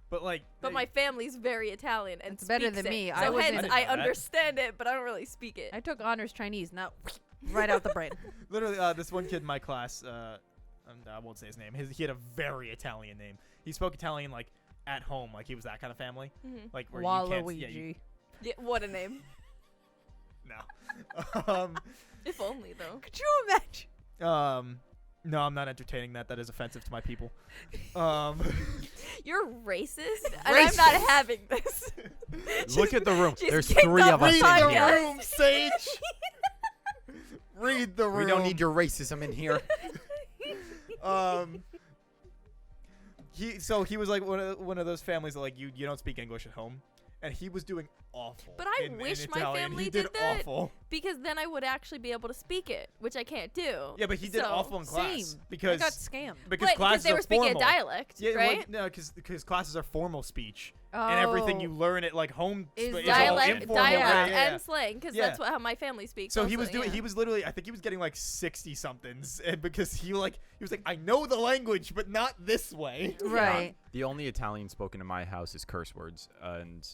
But like, But they- my family's very Italian and That's better speaks than it. me. So I was hence, in- I didn't I know that. understand it, but I don't really speak it. I took honors Chinese, not right out the brain. literally, this one kid in my class, I won't say his name. He had a very Italian name. He spoke Italian like at home, like he was that kind of family, Mhm. like where you can't. Yeah, Waluigi. Yeah, what a name. no. If only, though. Could you imagine? No, I'm not entertaining that. That is offensive to my people. You're racist, and I'm not Racist. having this. Look at the room. just There's kicked 3 off of the us Read in the podcast. here. room, Sage. Read the room. We don't need your racism in here. He was like one of those families that like you don't speak English at home, and he was doing awful. But I in wish my Italian. family he did that. awful. Because then I would actually be able to speak it, which I can't do. Yeah, but he did So- awful in class Same. I because got scammed. because But classes they are were speaking formal. a dialect, Yeah, right? well, no, because classes are formal speech, Oh. and everything you learn at like home Is is all dialect, informal. dialect Yeah, yeah, yeah. and slang, because Yeah. that's how my family speaks. So also, he was doing. yeah. He was literally. I think he was getting like 60 somethings, and because he was like, I know the language, but not this way. Right. The only Italian spoken in my house is curse words, and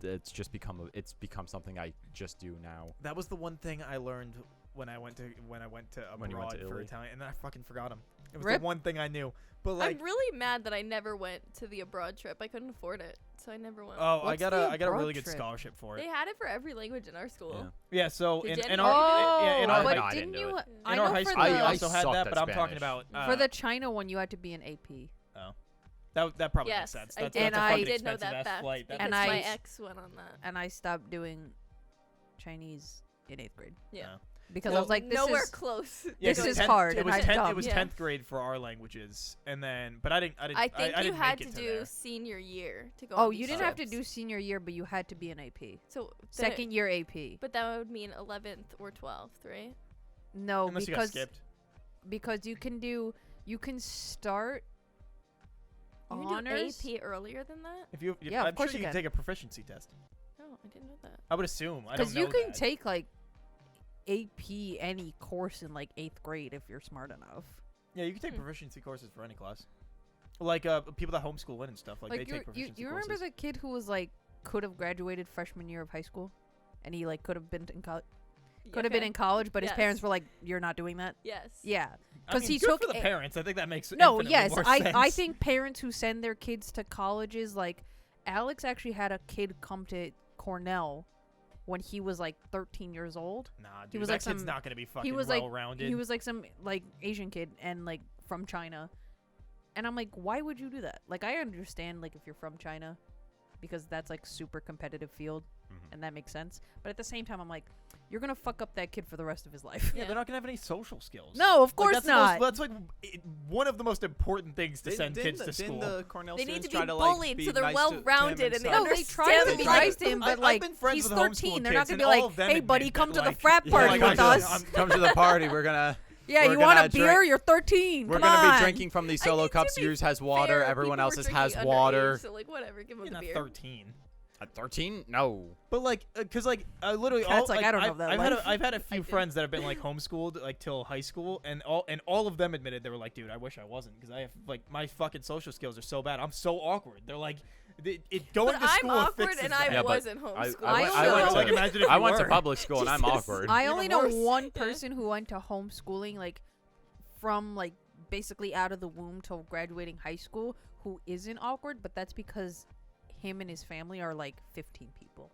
it's just become something I just do now. That was the one thing I learned when I went to When you went abroad to for Italy. Italian, and then I fucking forgot him. It was Rip. the one thing I knew. But like, I'm really mad that I never went to the abroad trip. I couldn't afford it, so I never went. oh, What's I the got a abroad really good trip? scholarship for They it. had it for every language in our school. Yeah. Yeah. So Did in, you in end our up- yeah, in Oh, our I- but no, I didn't didn't do you? it. I in know our high for school the, we I also had sucked that, at but I'm talking Spanish. about for the China one, you had to be an AP. that probably Yes, makes sense. I That's, did. that's a I fucking did know expensive that ass fact flight. That because And makes my I- sense. ex went on that. And I stopped doing Chinese in 8th grade Yeah. because Well, I was like, this nowhere is close. Yeah, this 'cause is 10th hard, It and was I'm 10th. dumb. It was Yeah. 10th grade for our languages, and then but I didn't. I think I you didn't had make to it do there. senior year to go. Oh, on you these didn't have to trips. do senior year, but you had to be an AP. So then Second year AP. but that would mean 11th or 12th, right? No, Unless you got skipped. because you can start You can honors. do AP earlier than that. Yeah, of I'm course sure you you can can. take a proficiency test. Oh, I didn't know that. I would assume. I don't Because know you can that. take like AP any course in like 8th grade if you're smart enough. Yeah, you can take Hmm. proficiency courses for any class. Like people that homeschool in and stuff. Like they Like take proficiency you remember courses. the kid who was like could have graduated freshman year of high school, and he like could have been in college. Could have been in college, but his Yes. parents were like, "You're not doing that." Yes. Yeah, I 'cause mean, he good took for the a- parents. I think that makes no, infinitely yes, more I sense. think parents who send their kids to colleges, like Alex actually had a kid come to Cornell when he was like 13 years old. Nah, dude, he was that like kid's some- not gonna be fucking was like- well-rounded. He was like some like Asian kid and like from China, and I'm like, why would you do that? Like, I understand like if you're from China, because that's like super competitive field, Mhm. and that makes sense. But at the same time, I'm like, you're gonna fuck up that kid for the rest of his life. yeah, Yeah. they're not gonna have any social skills. No, of Like, course that's not. The most, that's like one of the most important things to send kids to school. Didn't the Cornell They need students to be try to, like, bullied be so they're nice to him well-rounded and they No, stuff? they try to understand be the life. nice to him, I've but like been friends he's with homeschool 13. They're not kids, gonna be and all like, of them "Hey, admit buddy, that, come to the like- frat Yeah, party like, with I- us." Come to the party. We're gonna Yeah, we're you want a gonna beer? drink- You're 13. we're Come gonna on. be drinking from these I solo mean, to cups. be Yours has water. fair, Everyone people were else's drinking has underage, water. So like whatever, give them You're the not beer. 13. At 13? No. But like, cause like, I literally, Cat's all, like, I don't know that I've had life. I've had a I few did. friends that have been like homeschooled like till high school, and all of them admitted they were like, dude, I wish I wasn't, because I have like my fucking social skills are so bad. I'm so awkward. They're like, Going But to I'm school awkward fixes and that. I Yeah, but wasn't I homeschooled. I went- only I went know- to- Like, imagine if I you went to were. public school and I'm Jesus. awkward. I Even only know worse. one person who went to homeschooling, like, from, like, basically out of the womb till graduating high school, who isn't awkward, but that's because him and his family are, like, 15 people.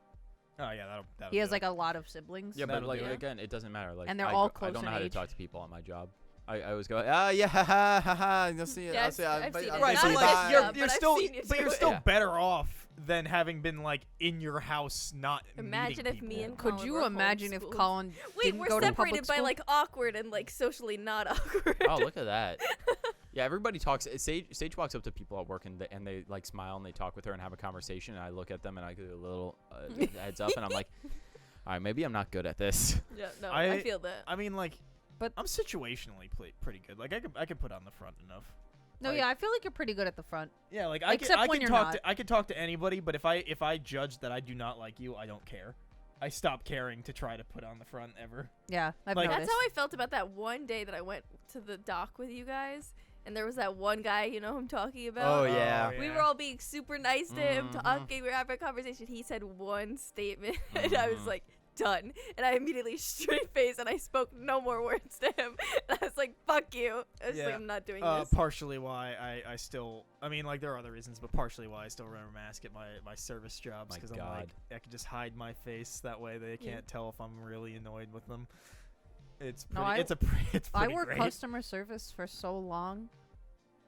Oh yeah, that'll He has, do it. like, a lot of siblings. Yeah, but That'll like do it. again, it doesn't matter. Like, And they're I all I close don't know in how to age. talk to people on my job. I always go, yeah, ha ha ha ha. You'll see it. Yeah, I'll see it. I've but seen I'll it. Right, Not but see like like bye." you're- you're but I've still seen you but you're do it. still Yeah. better off than having been like in your house, not Imagine meeting if me people. and Could Colin you were imagine if homeschooled. Colin Wait, didn't we're go to public separated by school? like awkward and like socially not awkward. Oh, look at that. Yeah, everybody talks. Sage walks up to people at work and they like smile and they talk with her and have a conversation. And I look at them and I give a little heads up and I'm like, all right, maybe I'm not good at this. Yeah, no, I- I feel that. I mean, like, But- I'm situationally pretty good. Like, I could put on the front enough. No, like- yeah, I feel like you're pretty good at the front. Yeah, like Except I when can you're talk not. to I can talk to anybody, but if I judge that I do not like you, I don't care. I stop caring to try to put on the front ever. Yeah, I've Like- noticed. That's how I felt about that one day that I went to the dock with you guys, and there was that one guy, you know who I'm talking about? Oh, yeah. We were all being super nice to him, Mhm. talking, we were having a conversation. He said one statement, and I was Mhm. like, done. And I immediately straight face, and I spoke no more words to him. And I was like, fuck you. I was like, Yeah. I'm not doing this. Partially why I still, I mean, like, there are other reasons, but partially why I still wear a mask at my service jobs, My because I'm like, God. I can just hide my face, that way they Yeah. can't tell if I'm really annoyed with them. It's No, pretty, I- it's I pretty worked great. customer service for so long,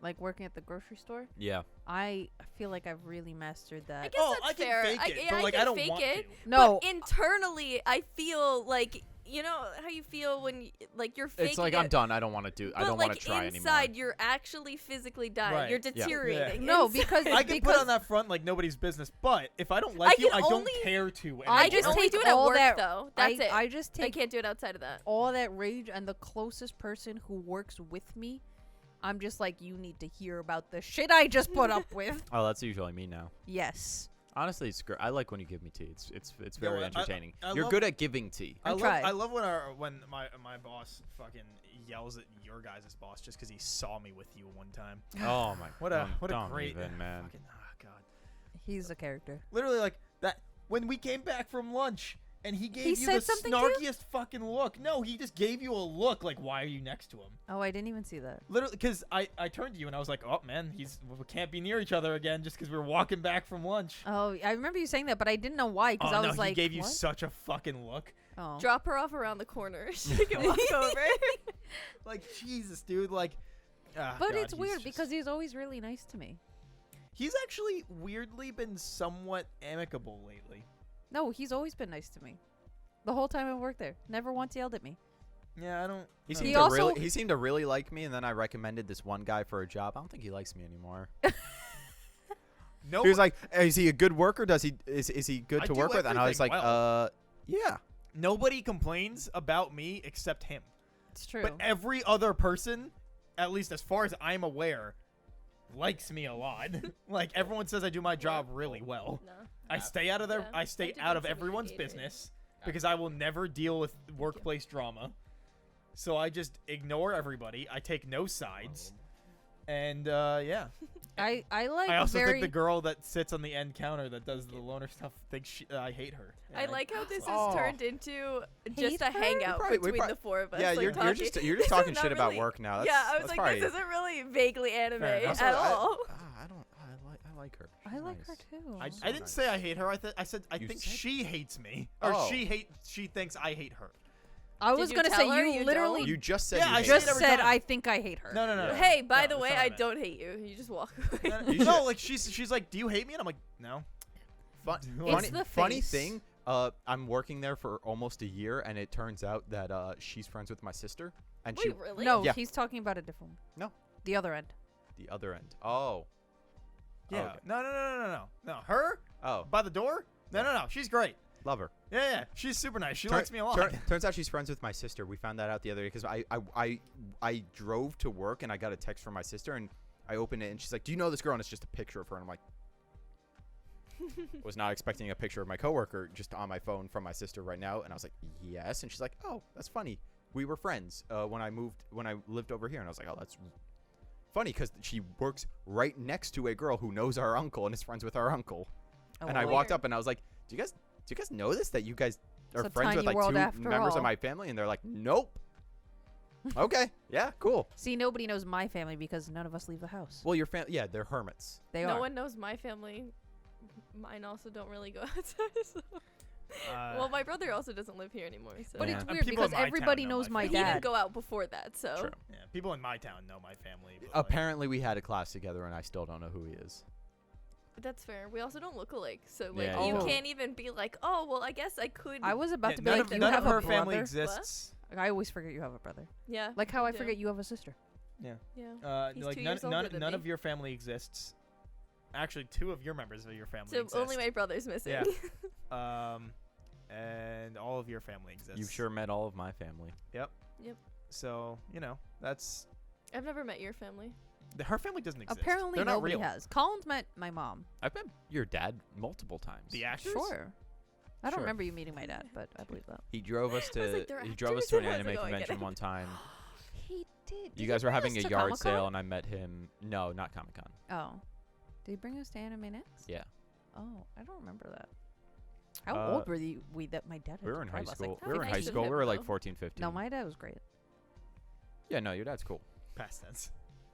like working at the grocery store. Yeah. I feel like I've really mastered that. I guess Oh, that's I can fair. fake it, yeah, but like I I can don't fake want it. to. No, But internally, I feel like, you know how you feel when like you're faking It's like it, I'm done. I don't want to do. I but, don't like, want to try inside, anymore. you're actually physically dying. Right. You're Yeah. deteriorating. no, inside. because I can because put on that front like nobody's business, but if I don't like you, can I don't only- care to. I I just can only take do it at all work that- though. That's it. I just I take can't do it outside of that. all that rage, and the closest person who works with me, I'm just like, you need to hear about the shit I just put up with. Oh, that's usually me now. Yes. Honestly, it's great. I like when you give me tea. It's Yo, very I- entertaining. I You're love- good at giving tea. I tried. I love when my boss fucking yells at your guys' boss just because he saw me with you one time. Oh my. What a don't great even, man. Fucking, oh god. He's a character. Literally like that when we came back from lunch and he gave He you said the something too? snarkiest fucking look. No, he just gave you a look like, why are you next to him? Oh, I didn't even see that. Literally, because I turned to you and I was like, oh man, we can't be near each other again just because we're walking back from lunch. Oh, I remember you saying that, but I didn't know why, because Oh I no, was like, he gave you what? such a fucking look. Oh. Drop her off around the corner. She can walk over. Like Jesus, dude. Like, But God, it's he's weird just- because he's always really nice to me. he's actually weirdly been somewhat amicable lately. No, he's always been nice to me. The whole time I worked there. Never once yelled at me. Yeah, I don't. He no. seemed He to also- really. He seemed to really like me, and then I recommended this one guy for a job. I don't think he likes me anymore. No, He was like, "Is he a good worker? Does he is he good I to do work with?" And I was like, everything yeah." nobody complains about me except him. It's true. But every other person, at least as far as I'm aware, likes me a lot. Like everyone says I do my job really well. No. I stay out of their Yeah, I stay I do out of consider you everyone's Gatorade. business because I will never deal with workplace drama. So I just ignore everybody. I take no sides. And yeah. I like I also very think the girl that sits on the end counter that does the loner stuff thinks I hate her. I And like how this Oh. has turned into Hate just a her? hangout We between probably- the four of us. Yeah, like, you're talking. just This you're is just talking not shit about really- work now. That's, Yeah, I was that's like, probably, this isn't really vaguely anime Fair enough. at Also, all. I like her. I She's like nice. her too. I So didn't nice. say I hate her. I said I You think said- she hates me, or Oh. she thinks I hate her. I Did was you gonna tell say her you you literally don't? You just said Yeah, you I hate just it every said time. I think I hate her. No. Hey, by No, the way, that's not I what don't hate you. You just walk away. No, You no, should- like she's like, do you hate me? And I'm like, no. It's the funny face. thing. I'm working there for almost a year, and it turns out that she's friends with my sister, and she Wait, really? No, Yeah. he's talking about a different one. No. The other end. the other end. Oh, Yeah. Okay. No. Her oh, by the door? No. She's great. love her. Yeah. She's super nice. She Turn- likes me a lot. Turns out she's friends with my sister. We found that out the other day because I drove to work and I got a text from my sister and I opened it and she's like, "Do you know this girl?" And it's just a picture of her. And I'm like, was not expecting a picture of my coworker just on my phone from my sister right now. And I was like, "Yes." And she's like, "Oh, that's funny. We were friends when I lived over here." And I was like, "Oh, that's funny because she works right next to a girl who knows our uncle and is friends with our uncle. Oh, And I wow. walked up and I was like, "Do you guys know this? That you guys are It's a friends with tiny like world two after members all. of my family?" And they're like, "Nope." Okay, yeah, cool. See, nobody knows my family because none of us leave the house. Well, your family, yeah, they're hermits. They no are. one knows my family. Mine also don't really go outside. So. Uh, Well, my brother also doesn't live here anymore. So. But Yeah. it's And weird people in because my town everybody know knows my my But he didn't dad. go out before that, so. True. yeah, people in my town know my family. But, like, Apparently, we had a class together, and I still don't know who he is. That's fair. We also don't look alike, so like Yeah, you you don't. can't even be like, oh well, I guess I could. I was about yeah, to be none like, of, you none have of a her family brother? exists. I always forget you have a brother. Yeah. Like how I do. forget you have a sister. Yeah. He's Like 2 none, years older none, than none me. of your family exists. Actually, 2 of your members of your family So exist. only my brother's missing. Yeah. And all of your family exists. You've sure met all of my family. So that's I've never met your family. her family doesn't exist. Apparently They're not nobody real. has. Colin's met my mom. I've met your dad multiple times. The actors. Sure. I don't Sure. remember you meeting my dad, but I believe that. He drove us I was to like, "They're he drove us actors?" to an I was anime like, "Oh, I get convention it." one time. He did. You guys were having a yard sale, Comic-Con? and I met him. No, not Comic-Con. Oh. Did he bring us to Anime Next? Yeah. Oh, I don't remember that. How Uh, old were we that my dad had We were to in high drive us? school. Like, We were in high nice of school. We him, were like though. 14, 15. no, my dad was great. Yeah, no, your dad's cool. Past tense.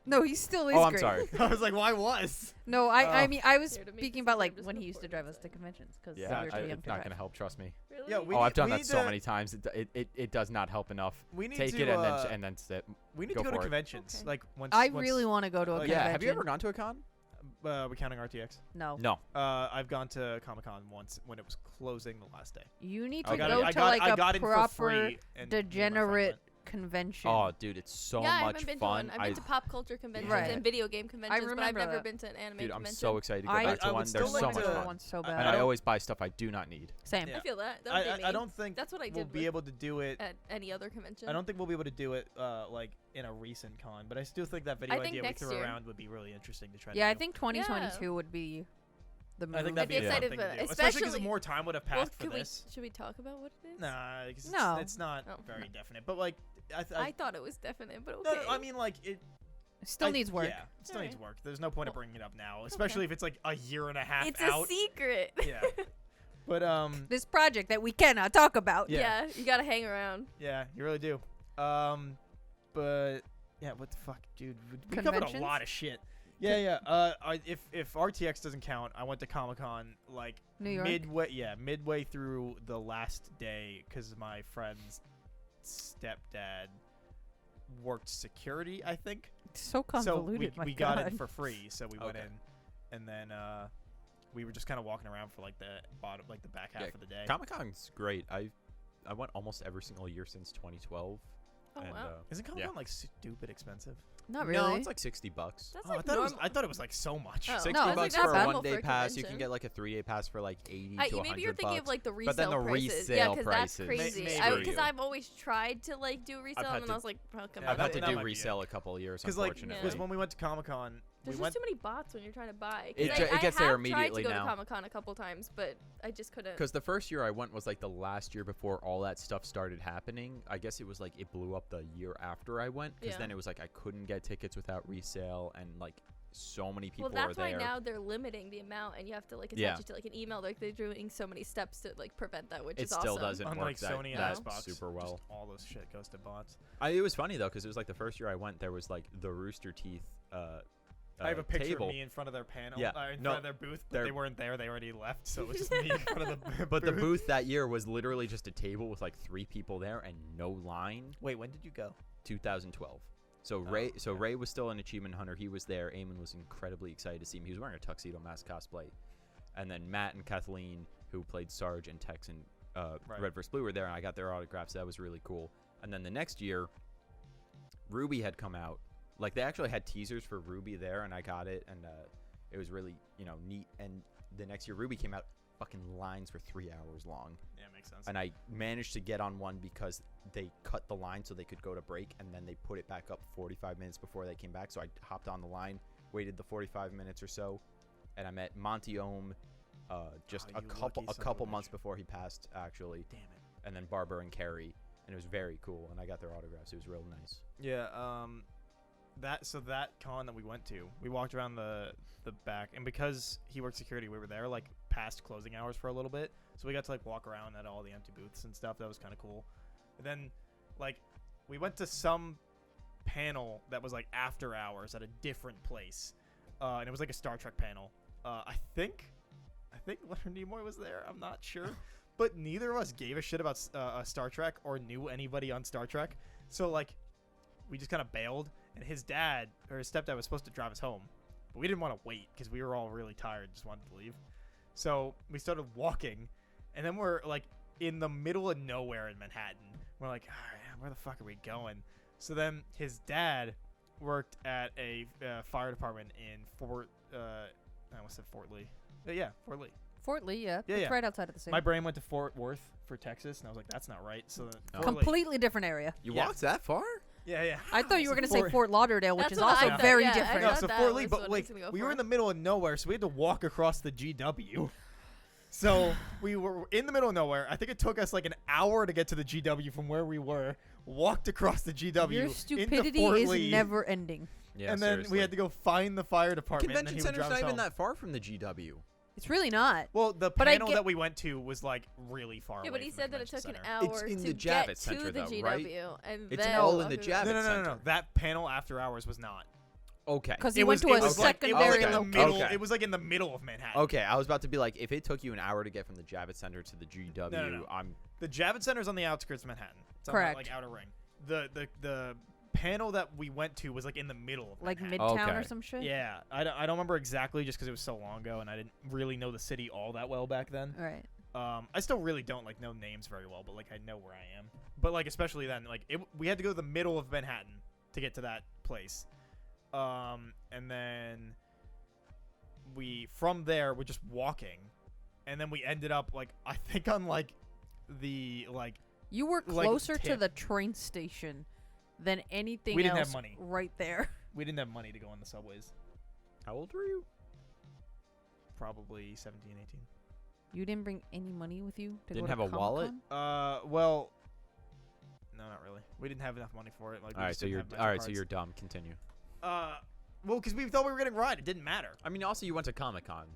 No, he still is Oh, I'm great. sorry. I was like, why was? No, I Oh. mean, I was Here to make speaking this about like episode when just he used to before drive us it's to conventions because Yeah, we were too young it's to not drive. gonna help. Trust me. Really? Yeah, we Oh, I've need- done we that need so to- many times. It does not help enough. We need Take to, it and then sit. we need go to go to for it. conventions. Okay. Like once. I once, really want to go to a Oh, convention. Yeah. Have you ever gone to a con? We're counting RTX. No. No. I've gone to Comic-Con once when it was closing the last day. You need I to got go it- to like I a got in for proper free, and me and my friend degenerate went. convention. Oh, dude, it's so yeah, I much haven't been fun. to one. I've been to pop culture conventions Right. and video game conventions, but I've remember never that. been to an anime Dude, I'm convention. so excited to go I- back I to would one. still There's like so to much go fun. one so I- bad. And I don't- always buy stuff I do not need. Same. Yeah. I feel that. That would be me. I don't think That's what I we'll did be with- able to do it. at any other convention. I don't think we'll be able to do it like in a recent con, but I still think that video I think idea we next threw year. around would be really interesting to try. Yeah, to I do. think 2022 would be the move. I think that'd be I'd be a fun excited thing for to that, do, especially because especially- more time would have Well, passed for could we, this. should we talk about what it is? Nah, 'cause No. it's not Oh, very no. definite. But like, I thought it was definite, but no, okay. I mean like it Still needs work. Yeah, it still needs Alright. work. There's no point of Well, bringing it up now, especially if it's like a year and a half it's out. a secret. Yeah. But This project that we cannot talk about. Yeah. Yeah, you gotta hang around. yeah, you really do. But yeah, what the fuck, dude? We covered a Conventions? lot of shit. Yeah, yeah. If RTX doesn't count, I went to Comic-Con like New York. midway through the last day because my friend's stepdad worked security, I think. So So convoluted. my we got God. it for free, so we went Okay. in, and then we were just kind of walking around for like the bottom, like the back half Yeah, of the day. Comic-Con's great. I went almost every single year since 2012. Oh and, wow. Isn't Comic-Con like stupid expensive? Not really. No, it's like $60. That's Oh, like I thought it was like so much. Oh. 60 No, it's bucks like for not a bad. 1-day For a pass. You can convention. get like a 3-day pass for like 80 to 100 maybe you're thinking of bucks. like the resale But then the prices. resale Yeah, because prices. that's crazy. Maybe. Because I've always tried to like do resale, had and to- I was like, how come Yeah, I've I had don't to that do might be it. resale a couple of years, Because like, unfortunately. because when we went to Comic-Con, There's we just went. too many bots when you're trying to buy. 'Cause It I, ju- it I gets there have immediately tried to go now. to Comic Con a couple times, but I just couldn't. Because the first year I went was like the last year before all that stuff started happening. I guess it was like it blew up the year after I went. Because Yeah. then it was like I couldn't get tickets without resale, and like so many people Well, that's were why there. now they're limiting the amount, and you have to like attach Yeah. it to like an email. Like they're doing so many steps to like prevent that, which It is still awesome. doesn't Unlike work that, Sony and that Xbox, super well. just all this shit goes to bots. It was funny though, because it was like the first year I went, there was like the Rooster Teeth. I have a picture table. of me in front of their panel, Yeah, in no, front of their booth, but they're- they weren't there. They already left, so it was just me in front of the But the booth that year was literally just a table with like 3 people there and no line. Wait, when did you go? 2012. So Ray was still an achievement hunter. He was there. Eamon was incredibly excited to see him. He was wearing a tuxedo mask cosplay. And then Matt and Kathleen, who played Sarge and Tex in Right. Red vs. Blue, were there, and I got their autographs. That was really cool. And then the next year, Ruby had come out. Like, they actually had teasers for Ruby there, and I got it, and it was really, neat. And the next year, Ruby came out. Fucking lines were 3 hours long. Yeah, makes sense. And I managed to get on one because they cut the line so they could go to break, and then they put it back up 45 minutes before they came back. So I hopped on the line, waited the 45 minutes or so, and I met Monty Ohm just Oh, a you couple lucky son of a couple bitch. months before he passed, actually. Damn it. And then Barbara and Carrie, and it was very cool. And I got their autographs. It was real nice. Yeah. that con that we went to, we walked around the back, and because he worked security, we were there like past closing hours for a little bit, so we got to like walk around at all the empty booths and stuff. That was kind of cool. And then like we went to some panel that was like after hours at a different place, and it was like a Star Trek panel. I think Leonard Nimoy was there. I'm not sure, but neither of us gave a shit about Star Trek or knew anybody on Star Trek. So like, we just kind of bailed, and his dad or his stepdad was supposed to drive us home, but we didn't want to wait because we were all really tired, just wanted to leave. So we started walking, and then we're like in the middle of nowhere in Manhattan. We're like, all right, where the fuck are we going? So then his dad worked at a fire department in I almost said Fort Lee. Yeah, Fort Lee. Fort Lee, yeah. Yeah, It's yeah. right outside of the city. My brain went to Fort Worth for Texas, and I was like, that's not right. So then No. Fort Lee. Completely different area. You Yeah. walked that far? Yeah, yeah. I thought you were So going to say Fort Lauderdale, which That's is what also I thought, very yeah, I different. No, thought so that Fort Lee, was but what like I was gonna go we were for. in the middle of nowhere, so we had to walk across the GW. So we were in the middle of nowhere. I think it took us like an hour to get to the GW from where we were. Walked across the GW. Your into stupidity Fort is Lee, never ending. Yeah, and then we had to go find the fire department. and then Convention he would Center's drive not us even home. that far from the GW. It's really not. Well, the But I panel get- that we went to was like really far Yeah, away. but he from the said that it convention took an center. hour It's in to the get Javits to Center, the though, GW, right? and It's then all in the walk Javits around. No. Center. That panel after hours was not. Okay. Because he It went was- to it a was like- it was secondary like in the location. middle. Okay. It was like in the middle of Manhattan. Okay, I was about to be like, if it took you an hour to get from the Javits Center to the GW, No. I'm The Javits Center's on the outskirts of Manhattan. It's on Correct. the, like outer ring. The panel that we went to was like in the middle of Like Manhattan. Midtown or Okay. some shit? Yeah, I don't remember exactly just because it was so long ago and I didn't really know the city all that well back then. Right. I still really don't like know names very well, but like I know where I am. But like especially then, like we had to go to the middle of Manhattan to get to that place, and then from there we're just walking, and then we ended up like I think on like the like You were Like, closer to tip. the train station than anything We didn't have else money. right there. we didn't have money to go on the subways. how old were you? Probably 17, 18. You didn't bring any money with you to Didn't go to have a wallet? Comic-Con? Well, no, not really. We didn't have enough money for it. Like, we All right, just so didn't you're have all right, Metro so cards. you're dumb. Continue. Well, because we thought we were getting a ride. It didn't matter. I mean, also you went to Comic-Con.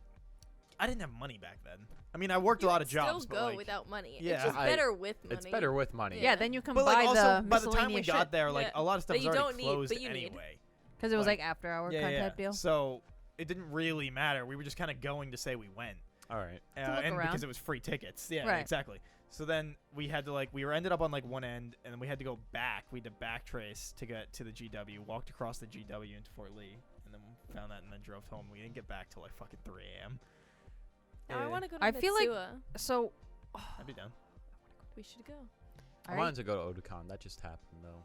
I didn't have money back then. I mean, I worked You a lot can of jobs, still but go like, without money. Yeah. It's just I- better with money. It's better with money. Yeah, Yeah. then you can but buy like also the by the time we miscellaneous got shit. there, like Yeah. a lot of stuff That was you already don't need, closed but you need. anyway. Because it was like- like after hour Yeah, kind of yeah. type deal. So it didn't really matter. We were just kind of going to say we went, All right. To look and around. because it was free tickets. Yeah, Right. exactly. So then we had to we ended up on like one end, and then we had to go back. We had to backtrace to get to the GW. Walked across the GW into Fort Lee, and then found that, and then drove home. We didn't get back till like fucking 3 a.m. Now I want to go to I feel like- Mitsuya. So, I'd be down. We should go. I wanted to go to Otakon. That just happened though.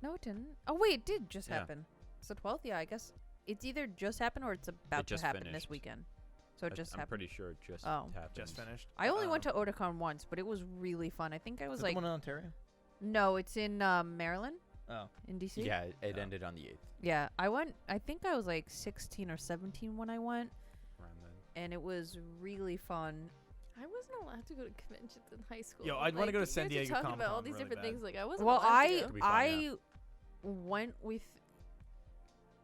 No, it didn't. Oh, wait, it did just Yeah. happen. It's the 12th? Yeah, I guess it's either just happened or it's about to just happen finished. this weekend. So it just I'm happened. pretty sure it just Oh. happened. Just finished. I only went to Otakon once, but it was really fun. I think I was Is like, the one in Ontario? no, it's in Maryland, Oh, in DC. Yeah, it Oh. ended on the 8th. Yeah, I went. I think I was like 16 or 17 when I went, Around then. and it was really fun. I wasn't allowed to go to conventions in high school. Yo, I'd wanna go to you San guys are Diego talking about all Comic-Con these really different bad. things. Like I wasn't Well, allowed to I go. It'll be fun, I went with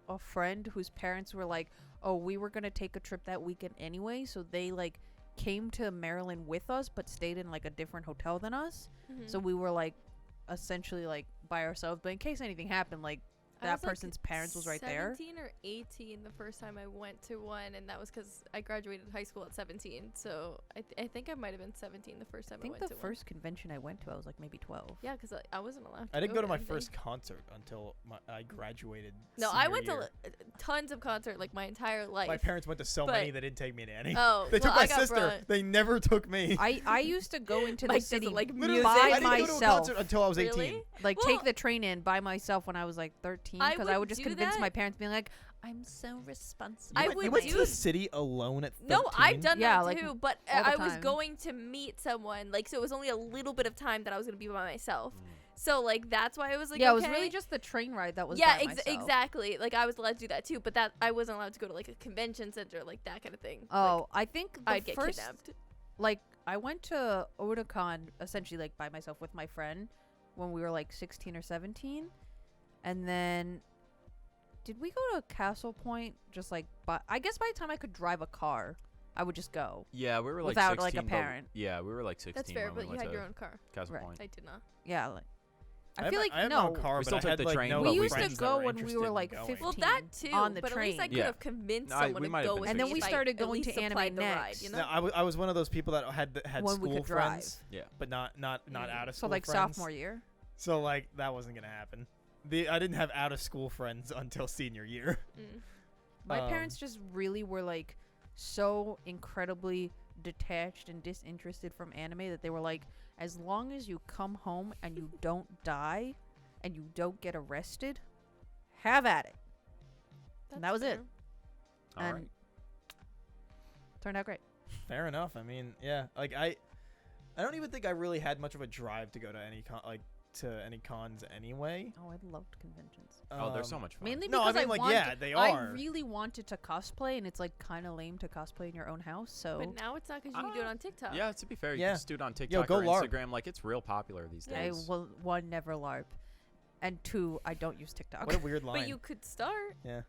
a friend whose parents were like, "Oh, we were gonna take a trip that weekend anyway," so they like came to Maryland with us, but stayed in like a different hotel than us. Mhm. So we were like essentially like by ourselves, but in case anything happened, like I that was, like, person's parents was right there. 17 or 18 the first time I went to one, and that was because I graduated high school at 17. So I think I might have been 17 the first time I think went the to one. first convention I went to, I was like maybe 12. Yeah, because I wasn't allowed. To I didn't go to my anything. first concert until I graduated. No, I senior went year. to tons of concert like my entire life. My parents went to so but- many they didn't take me to any. Oh, They took well, my I got sister. brought- They never took me. I used to go into Mike the city doesn't like Literally, music. by I didn't go to a myself. concert until I was 18. Really? like Well- take the train in by myself when I was like 13 I because I would would just do convince that. my parents being like, I'm so responsible. I You would went do to the it- city alone at 13? No, I've done Yeah, that like, too, but all the I was time. going to meet someone, like, so it was only a little bit of time that I was going to be by myself. Mm. So, like, that's why I was like, yeah, okay. it was really just the train ride that was yeah, by myself. exactly. Like, I was allowed to do that too, but that I wasn't allowed to go to, like, a convention center, like, that kind of thing. Oh, I think the I'd get first, kidnapped. like, I went to Otakon essentially, like, by myself with my friend when we were, like, 16 or 17. And then did we go to Castle Point? Just like, but I guess by the time I could drive a car, I would just go. Yeah, we were like Without, 16. like, a but- parent. Yeah, we were like 16. That's fair, when but we you went had to your own car. Castle Right. Point. I did not. Yeah, like I have feel my- like I have no. my own car, We but still I took had, the like, train, no but We we used to friends that go were when we interested were in like going. 15. Well, that too. on the but at least I train. could Yeah. have convinced I- someone we to might have go been with And me then we if I started at going to least Anime supplied the ride, Next. you No, know? I was one of those people that had When we school could drive. friends, Yeah. but not out of So school like friends. sophomore year. So like that wasn't gonna happen. I didn't have out of school friends until senior year. Mm. My Um, parents just really were like so incredibly detached and disinterested from anime that they were like, as long as you come home and you don't die and you don't get arrested, have at it. And that That's was it. fair. All and right. turned out great. Fair enough. I mean, yeah. Like I don't even think I really had much of a drive to go to any cons anyway. Oh, I loved conventions. Oh, they're so much fun. Mainly No, I because mean, I like, wanted, yeah, they I are. really wanted to cosplay, and it's like kind of lame to cosplay in your own house. So But now it's not because you can do it on TikTok. Yeah, to be fair, you Yeah. can just do it on TikTok go or LARP. Instagram. Like, it's real popular these I days. will one never LARP, and two I don't use TikTok. What a weird line. But you could start. Yeah.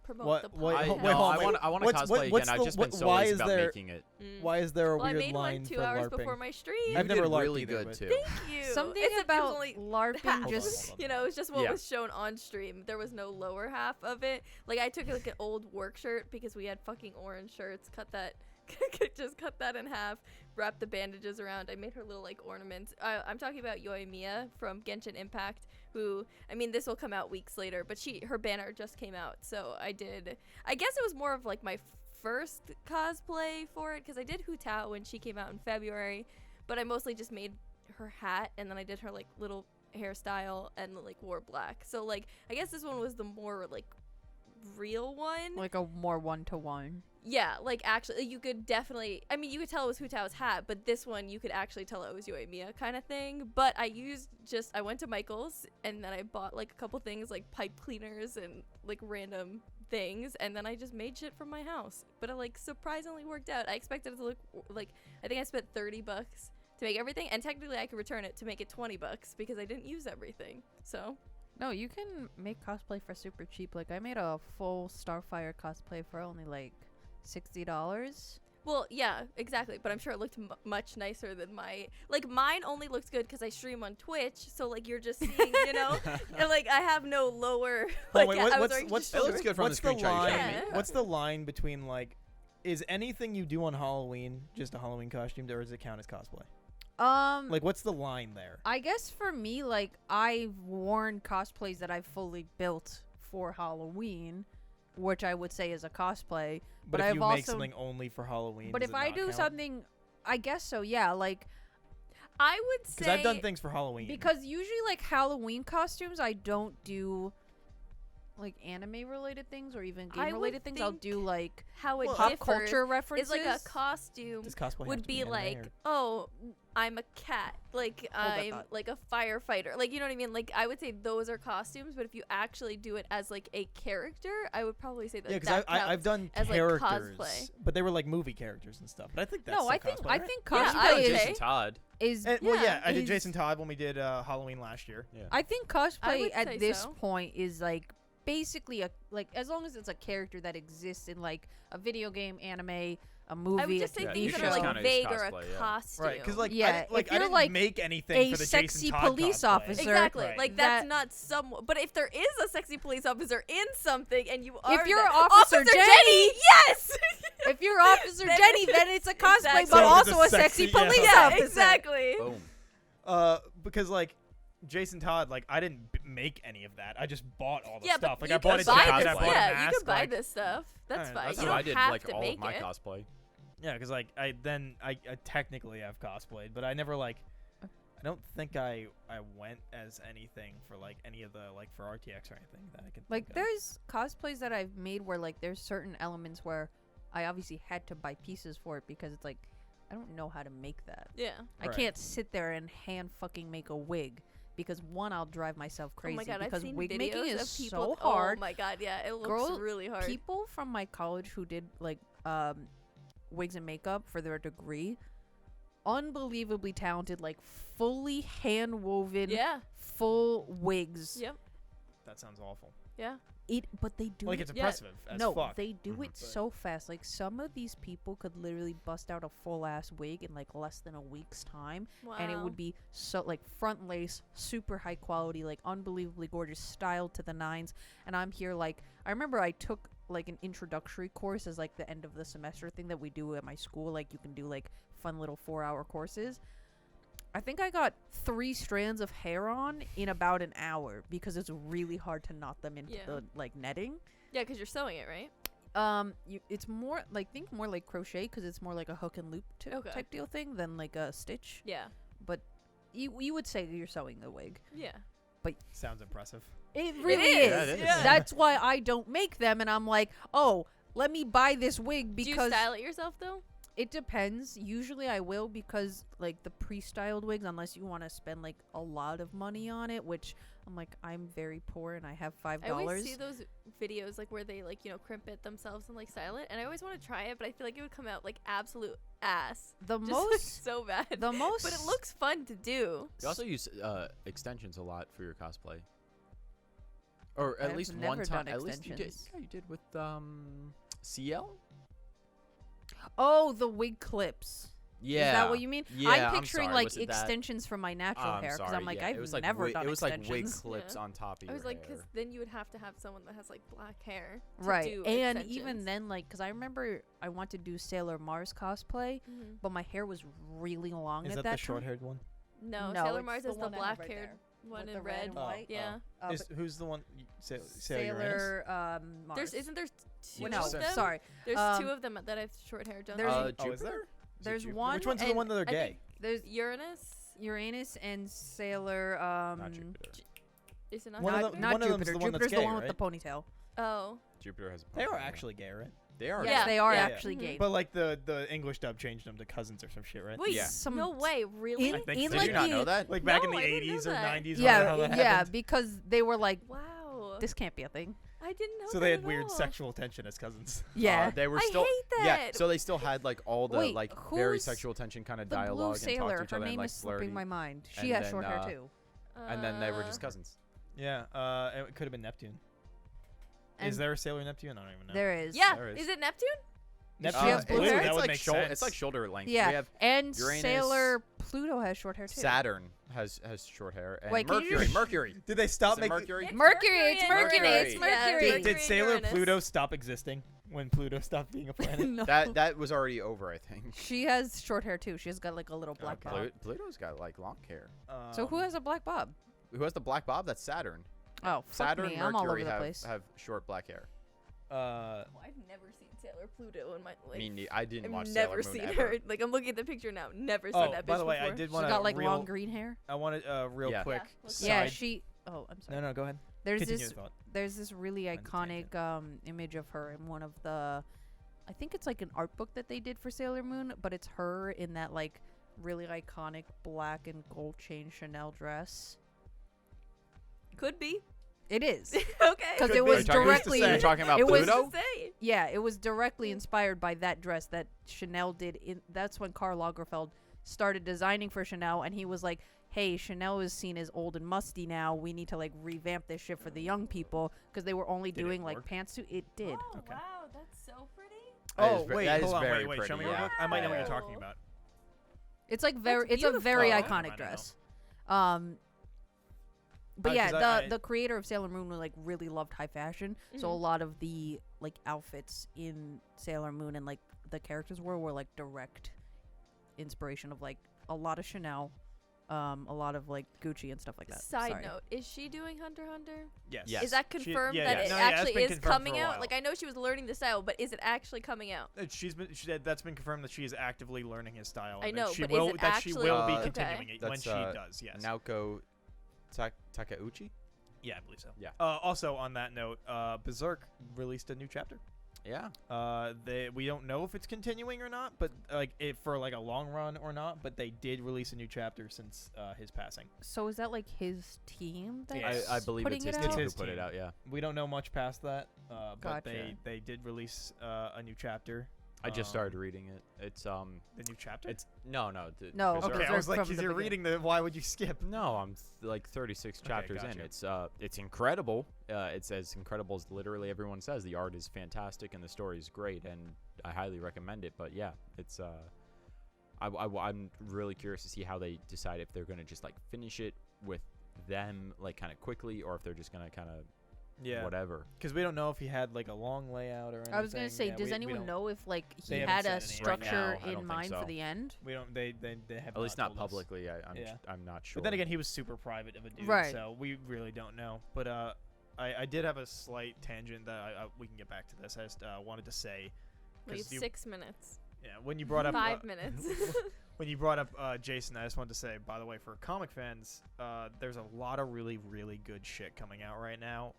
Promote What- the wait, I, podcast. wait, no, hold on, I wait. want to What's- cosplay what's again. the- I've just been what- so why lazy is about there- making it. Mm. Why is there a Well, I weird made line one 2 for hours LARPing? before my stream. You I've never did LARPed really either, good but- too. Thank you. Something Except it was about only LARPing half. just You know, it's just what Yeah. was shown on stream. There was no lower half of it. Like I took like an old work shirt because we had fucking orange shirts. Cut that, just cut that in half. Wrap the bandages around. I made her little like ornaments. I'm talking about Yoimiya from Genshin Impact. Who, I mean, this will come out weeks later, but her banner just came out. So I guess it was more of like my first cosplay for it because I did Hu Tao when she came out in February, but I mostly just made her hat and then I did her like little hairstyle and like wore black. So like I guess this one was the more like real one. like a more one-to-one. Yeah, like actually you could definitely, I mean you could tell it was Hu Tao's hat, but this one you could actually tell it was Yoimiya kind of thing. But I went to Michael's and then I bought like a couple things like pipe cleaners and like random things and then I just made shit from my house. But it like surprisingly worked out. I expected it to look like, I think I spent $30 to make everything, and technically I could return it to make it $20 because I didn't use everything. So No, you can make cosplay for super cheap. Like I made a full Starfire cosplay for only like $60. well, yeah, exactly. But I'm sure it looked much nicer than mine only looks good because I stream on Twitch. So like you're just seeing, you know, and like I have no lower. Like, wait, I was what's wearing what's just the, It looks shorts. good from what's the screenshot you line? showed me. Yeah. What's the line between like, is anything you do on Halloween just a Halloween costume, or does it count as cosplay? Like, what's the line there? I guess for me, like I've worn cosplays that I've fully built for Halloween, which I would say is a cosplay. But if I've you also, make something only for Halloween, but does if it I not do count? something, I guess so. Yeah, like I would say Because I've done things for Halloween. because usually like Halloween costumes, I don't do like anime related things or even I game would related things. I'll think do like how it Well, pop differs culture references. is like a costume does cosplay have would to be anime, like, or- oh, I'm a cat, like that I'm thought. like a firefighter, like you know what I mean. Like I would say those are costumes, but if you actually do it as like a character, I would probably say that yeah, that because counts. I've done as, like, characters, cosplay. but they were like movie characters and stuff. But I think that's no, still I think cosplay, I right? think Yeah, cosplay I would is, say- Jason Todd. is Well, Yeah, yeah, I did is- Jason Todd when we did Halloween last year. Yeah. I think I cosplay would say at this so. point is like basically a like as long as it's a character that exists in like a video game, anime, a movie, I would just a say Yeah, TV things you that should are show. count like it as vague or a cosplay, yeah. costume. Right, because like, Yeah, I if you're, didn't like, make anything a for the sexy Jason Todd police cosplay. officer. Exactly. Right. Like That- that's not some. But if there is a sexy police officer in something, and you are, If you're that- Officer Jenny- yes. If you're Officer Then Jenny, it's- then it's a cosplay, exactly. but So it's also a a sexy sexy- yeah. police yeah, officer. exactly. Boom. Because like Jason Todd, like I didn't make any of that. I just bought all the Yeah, stuff. but Like you I bought could a buy jacket, this. I cosplay. bought a Yeah, mask. you could buy like, this stuff. That's Alright, fine. that's You That's how how don't I did have like to all make of my it. cosplay. Yeah, because like I technically have cosplayed, but I never like. I don't think I went as anything for like any of the like for RTX or anything that I can. Like think of. there's cosplays that I've made where like there's certain elements where I obviously had to buy pieces for it because it's like I don't know how to make that. Yeah. I Right. can't sit there and hand fucking make a wig because one, I'll drive myself crazy Oh my god, I've because seen wig videos making is of people. so hard. Oh my god, yeah, it looks Girl, really hard. People from my college who did like wigs and makeup for their degree, unbelievably talented, like fully hand woven, Yeah. full wigs. Yep. That sounds awful. Yeah. But they do Like it. it's Yeah. impressive as No, fuck. they do it But- so fast. Like some of these people could literally bust out a full ass wig in like less than a week's time, Wow. and it would be so like front lace, super high quality, like unbelievably gorgeous, styled to the nines. And I'm here like I remember I took like an introductory course as like the end of the semester thing that we do at my school. Like you can do like fun little 4-hour courses. I think I got 3 strands of hair on in about an hour because it's really hard to knot them into Yeah. the like netting. Yeah, because you're sewing it, right? It's more like think more like crochet because it's more like a hook and loop Okay. type deal thing than like a stitch. Yeah. But you would say you're sewing the wig. Yeah. Sounds impressive. It really is, is. Yeah, it is. yeah. That's why I don't make them, and I'm like, oh, let me buy this wig Do you because style it yourself though? it depends. Usually I will because like the pre-styled wigs, unless you want to spend like a lot of money on it, which I'm like I'm very poor and I have $5. I always see those videos like where they like crimp it themselves and like style it, and I always want to try it, but I feel like it would come out like absolute ass. The Just most like, so bad. the most But it looks fun to do. You also use extensions a lot for your cosplay. Or at I've least never one time. done At least you did. extensions. Yeah, you did with CL. Oh, the wig clips. Yeah. Is that what you mean? Yeah, I'm I'm picturing sorry, like was it that? extensions from my natural I'm hair because sorry, I'm like yeah, I've it was like never done it was extensions. like wig clips Yeah. on top of I your was like, hair. because then you would have to have someone that has like black hair. To Right. do And extensions. even then, like, because I remember I want to do Sailor Mars cosplay, Mhm. but my hair was really long Is at that that the time. short-haired one? No, No, Sailor it's Mars the is the one I have right black-haired there. one With in the red. red and white. Yeah. Who's the one? Sailor Uranus? Sailor Mars. There's isn't there two Well, no, of them? sorry. There's Um, 2 of them that have short hair. Don't there's- there? Oh, is Jupiter? there? Is it There's Jupiter? one Which one's the and one that are I think- gay? There's Uranus. Uranus and Sailor. Not Jupiter. Is it not? One of not them- not one of them's Jupiter. the one that's Jupiter's the gay, one right? with the ponytail. Oh. Jupiter has. A They are ponytail. actually gay, right? They are. Yes, Yeah, they are yeah. actually Mhm. gay. But like the English dub changed them to cousins or some shit, right? Wait, Yeah. Some- no way, really? I think in so. Did like you not the- know that? Like back in No, the I didn't know 80s or that. 90s. or how that Yeah, happened. because they were like, Wow. this can't be a thing. I didn't know So that they had at weird all. sexual tension as cousins. Yeah. They were I still. hate Yeah. that. So they still had like all the Wait, like very who's sexual tension kind of The blue dialogue and talk sailor. to each Her other and name like is slipping flirty. my mind. She And has then, short hair too. And then they were just cousins. Yeah, it could have been Neptune. And Is there a Sailor Neptune? I don't even know. There is. Yeah. There is. Is it Neptune? Neptune She has is blue blue. hair? That it's would like make shoulder. sense. It's like shoulder length. Yeah. We have And Uranus- Sailor Pluto has short hair too. Saturn has short hair. And Wait, can you Mercury. just- Mercury. Did they stop Is it making? Mercury? It's Mercury, it's and Mercury, it's Yeah, Mercury. Did, Mercury did and Sailor Uranus. Pluto stop existing when Pluto stopped being a planet? No. That was already over, I think. She has short hair too. She's got like a little black Okay. bob. Pluto's got like long hair. So who has a black bob? Who has the black bob? That's Saturn. Oh, fuck Saturn, me. I'm all over Mercury the have, place. have short black hair. Oh, I've never seen Sailor Pluto in my life. I didn't watch I've Sailor never Moon seen ever. her. Like I'm looking at the picture now. Never seen Oh, that bitch by the way, before. I did She's want to got like real. long green hair. I wanted real Yeah. quick. Yeah, let's Yeah, side- she. Oh, I'm sorry. No, go ahead. There's Continue this. the thought. There's this really Mine's a iconic image of her in one of the. I think it's like an art book that they did for Sailor Moon, but it's her in that like really iconic black and gold chain Chanel dress. Could be. It is. Okay. 'Cause Could it be. was Are you directly. talking- You're talking about it was- Pluto? Who's to say? Yeah, it was directly inspired by that dress that Chanel did. That's when Karl Lagerfeld started designing for Chanel, and he was like, "Hey, Chanel is seen as old and musty now. We need to like revamp this shit for the young people because they were only Did it doing like work? pantsuit." It did. Oh Okay. wow, that's so pretty. That Oh is ve- wait, that is hold on, very wait, show me pretty, real yeah. quick. I might know what you're Wow. talking about. It's like very. That's It's a very beautiful. iconic I don't know. dress. But yeah, 'cause the I- the creator of Sailor Moon like really loved high fashion, so a Mhm. lot of the like outfits in Sailor Moon and like the characters were like direct inspiration of like a lot of Chanel, a lot of like Gucci and stuff like that. Side Sorry. note: is she doing Hunter x Hunter? Yes. Yes. Is that She- confirmed yeah, that yeah. it No, yeah, it's actually been is confirmed for coming a out? while. Like I know she was learning the style, but is it actually coming out? That's been confirmed that she is actively learning his style. I and that know, she but is will it that she actually- will be Okay. continuing it when That's, she does. Yes. Naoko Takeuchi? Yeah, I believe so. Yeah. Also, on that note, Berserk released a new chapter. Yeah. We don't know if it's continuing or not, but like it for like a long run or not. But they did release a new chapter since his passing. So is that like his team? That's Yes. I believe putting it's his it team out? who It's his put it team. out, yeah. We don't know much past that, but Gotcha. they did release a new chapter. I just started reading it. It's the new chapter. it's no. No, Berserk. Okay, I Berserk was like, from because the you're beginning. reading the. Why would you skip? No, I'm like 36 chapters in. gotcha. It's incredible. It's as incredible as literally everyone says. The art is fantastic and the story is great, and I highly recommend it. But yeah, it's I'm really curious to see how they decide if they're gonna just like finish it with them like kind of quickly, or if they're just gonna kind of Yeah. whatever. Because we don't know if he had like a long layout or anything. I was gonna say, Yeah, does we anyone don't- know if like They he haven't had said a anything. Right now, structure I don't in think mind so. for the end? We don't. They have. At least not not told us. publicly. Yeah. I'm not sure. But then again, he was super private of a dude, Right. so we really don't know. But I did have a slight tangent that we can get back to this. I just wanted to say, We have 'cause you- 6 minutes. yeah, when you brought up 5 minutes. when you brought up Jason, I just wanted to say, by the way, for comic fans, there's a lot of really, really good shit coming out right now.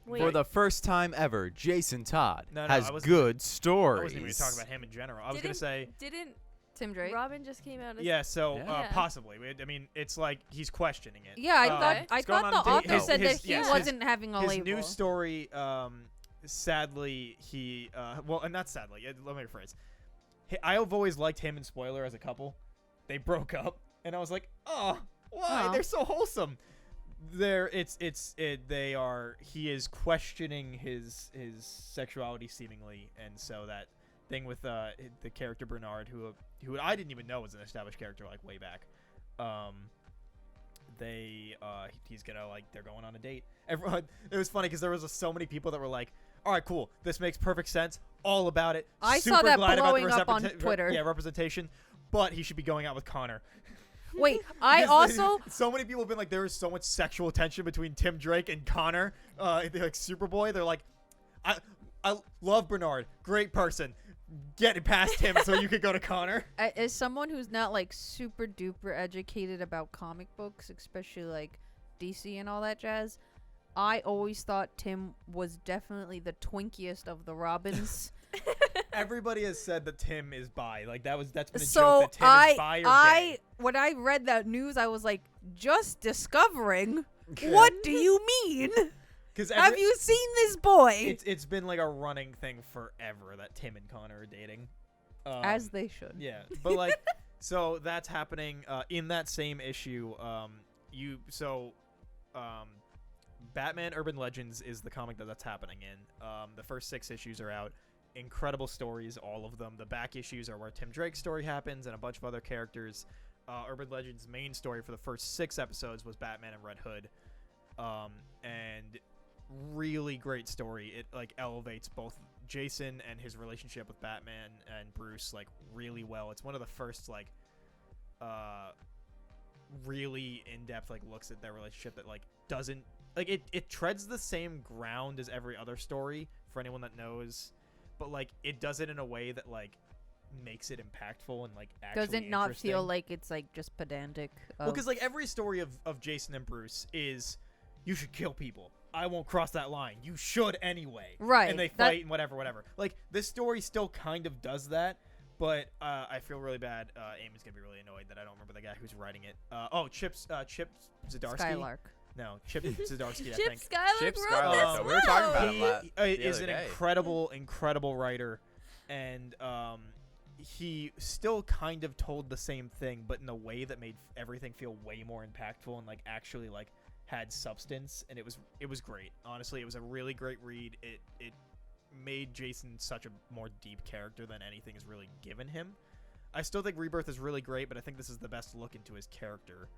Wait. For the first time ever, Jason Todd No, has I wasn't- good I stories. wasn't even talking about him in general. I was gonna Didn't- say, Didn't Tim Drake. Robin just came out as yeah. So Yeah. possibly. I mean, it's like he's questioning it. Yeah, I Uh, thought Okay. I It's going thought on the to author his- said his- that he yes, wasn't having a his label. new story. Sadly, he. Well, not sadly. Let me rephrase. I've always liked him and Spoiler as a couple. They broke up, and I was like, oh, why? Aw. They're so wholesome. They are. He is questioning his sexuality seemingly, and so that thing with the character Bernard, who I didn't even know was an established character like way back. He's gonna like they're going on a date. Everyone, it was funny because there was so many people that were like, all right, cool, this makes perfect sense, all about it. I saw Super that glad about the blowing up on Twitter. Yeah, representation, but he should be going out with Connor. Wait, I Because also so many people have been like, there is so much sexual tension between Tim Drake and Connor. They're like Superboy. They're like, I love Bernard, great person. Get it past him so you could go to Connor. as someone who's not like super duper educated about comic books, especially like DC and all that jazz, I always thought Tim was definitely the twinkiest of the Robins. Everybody has said that Tim is bi. Like that's been a So joke that Tim is bi or gay. when I read that news, I was like, just discovering. What do you mean? Because Have you seen this boy? it's been like a running thing forever that Tim and Connor are dating. As they should. Yeah, but like, so that's happening in that same issue. Batman Urban Legends is the comic that's happening in. The first 6 issues are out. Incredible stories, all of them. The back issues are where Tim Drake's story happens and a bunch of other characters. Urban Legends' main story for the first 6 episodes was Batman and Red Hood. And really great story. It like elevates both Jason and his relationship with Batman and Bruce like really well. It's one of the first like really in-depth like looks at their relationship that like doesn't like it treads the same ground as every other story for anyone that knows, but like it does it in a way that like makes it impactful and like actually Does it not feel interesting. like it's like just pedantic? Well, because like every story of Jason and Bruce is, you should kill people. I won't cross that line. You should anyway. Right, And they that- fight and whatever. Like this story still kind of does that, but I feel really bad. Amy's gonna be really annoyed that I don't remember the guy who's writing it. Chip Zdarsky. Skylark. No, Chip Zdarsky. I Chip think. Skylark Chip wrote Skylark, this. though. We were talking about him Wow. the Is other an day. incredible writer, and he still kind of told the same thing, but in a way that made everything feel way more impactful and like actually like had substance. And it was great. Honestly, it was a really great read. It made Jason such a more deep character than anything has really given him. I still think Rebirth is really great, but I think this is the best look into his character.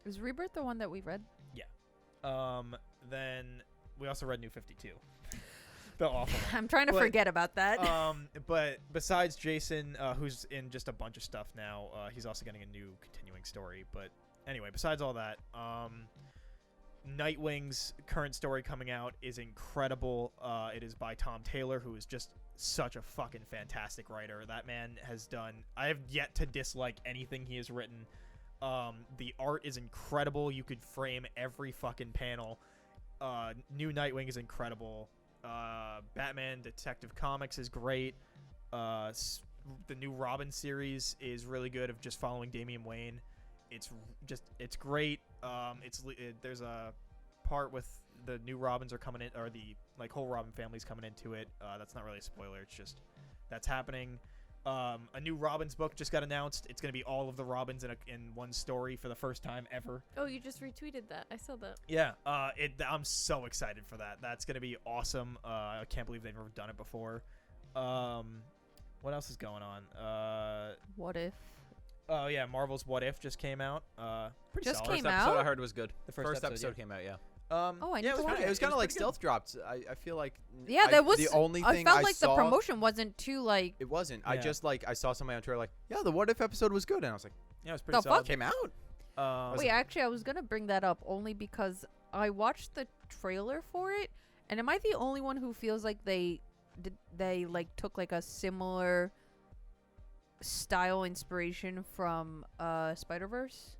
Is Rebirth the one that we read? Then we also read New 52. The awful one. I'm trying to But, forget about that. But besides Jason, who's in just a bunch of stuff now, he's also getting a new continuing story. But anyway, besides all that, Nightwing's current story coming out is incredible. It is by Tom Taylor, who is just such a fucking fantastic writer. That man has done... I have yet to dislike anything he has written. The art is incredible. You could frame every fucking panel. New Nightwing is incredible. Batman Detective Comics is great. The new Robin series is really good, of just following Damian Wayne. It's great. There's a part with the new Robins are coming in, or the like whole Robin family's coming into it. That's not really a spoiler. It's just That's happening. A new Robins book just got announced. It's going to be all of the Robins in one story for the first time ever. Oh, you just retweeted that. I saw that. Yeah, I'm so excited for that. That's going to be awesome. I can't believe they've never done it before. What else is going on? What if? Oh, yeah, Marvel's What If just came out. Pretty Just solid. came First episode out? I heard was good. The First episode, episode came out, yeah. Oh, I need yeah, to watch It was kind of like pretty good. stealth dropped. I feel like Yeah, there was. the only thing I felt I like saw, the promotion wasn't too like. It wasn't. I Yeah. just I saw somebody on Twitter like, yeah, the What If episode was good, and I was like, Yeah, it was pretty The solid. fuck? came out. Wait, actually, I was gonna bring that up only because I watched the trailer for it, and am I the only one who feels like they like took like a similar style inspiration from Spider-Verse?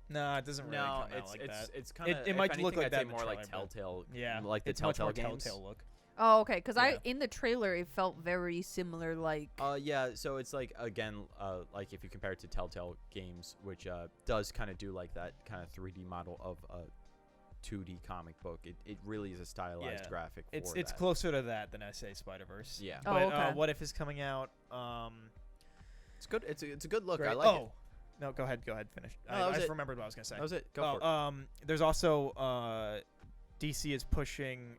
No, it doesn't really No, come out it's like it's that. it's kind of It might look like I'd that say in the more like trailer, but- Telltale. Yeah, like the it's much Telltale more games. Telltale look. Oh, okay. Because Yeah. in the trailer it felt very similar. Like Yeah, so it's like again, like if you compare it to Telltale games, which does kind of do like that kind of 3D model of a 2D comic book. It really is a stylized Yeah. graphic. It's for that. closer to that than I say Spider-Verse. Yeah, Oh, But okay. What If is coming out? it's good. It's a good look. Great. I like it. No, go ahead. Finish. No, I that was just it. remembered what I was gonna say. That was it. Go for it. There's also DC is pushing.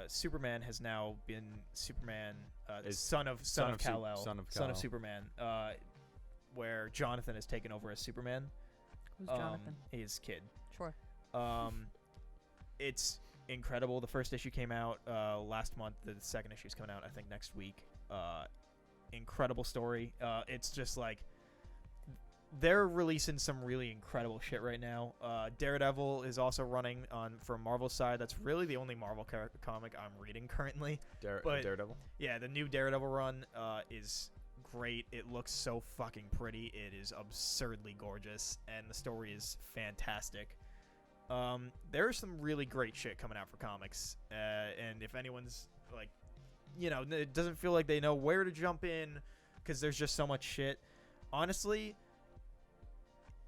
Superman has now been Superman, Is son of Kal-El, son of son Kal-El. of Superman, where Jonathan has taken over as Superman. who's Jonathan? His kid. Sure. It's incredible. The first issue came out last month. The second issue is coming out, I think, next week. Incredible story. It's just like they're releasing some really incredible shit right now. Daredevil is also running from Marvel's side. That's really the only Marvel comic I'm reading currently. but- Daredevil. Yeah, the new Daredevil run is great. It looks so fucking pretty. It is absurdly gorgeous, and the story is fantastic. There's some really great shit coming out for comics, and if anyone's like, it doesn't feel like they know where to jump in because there's just so much shit. Honestly,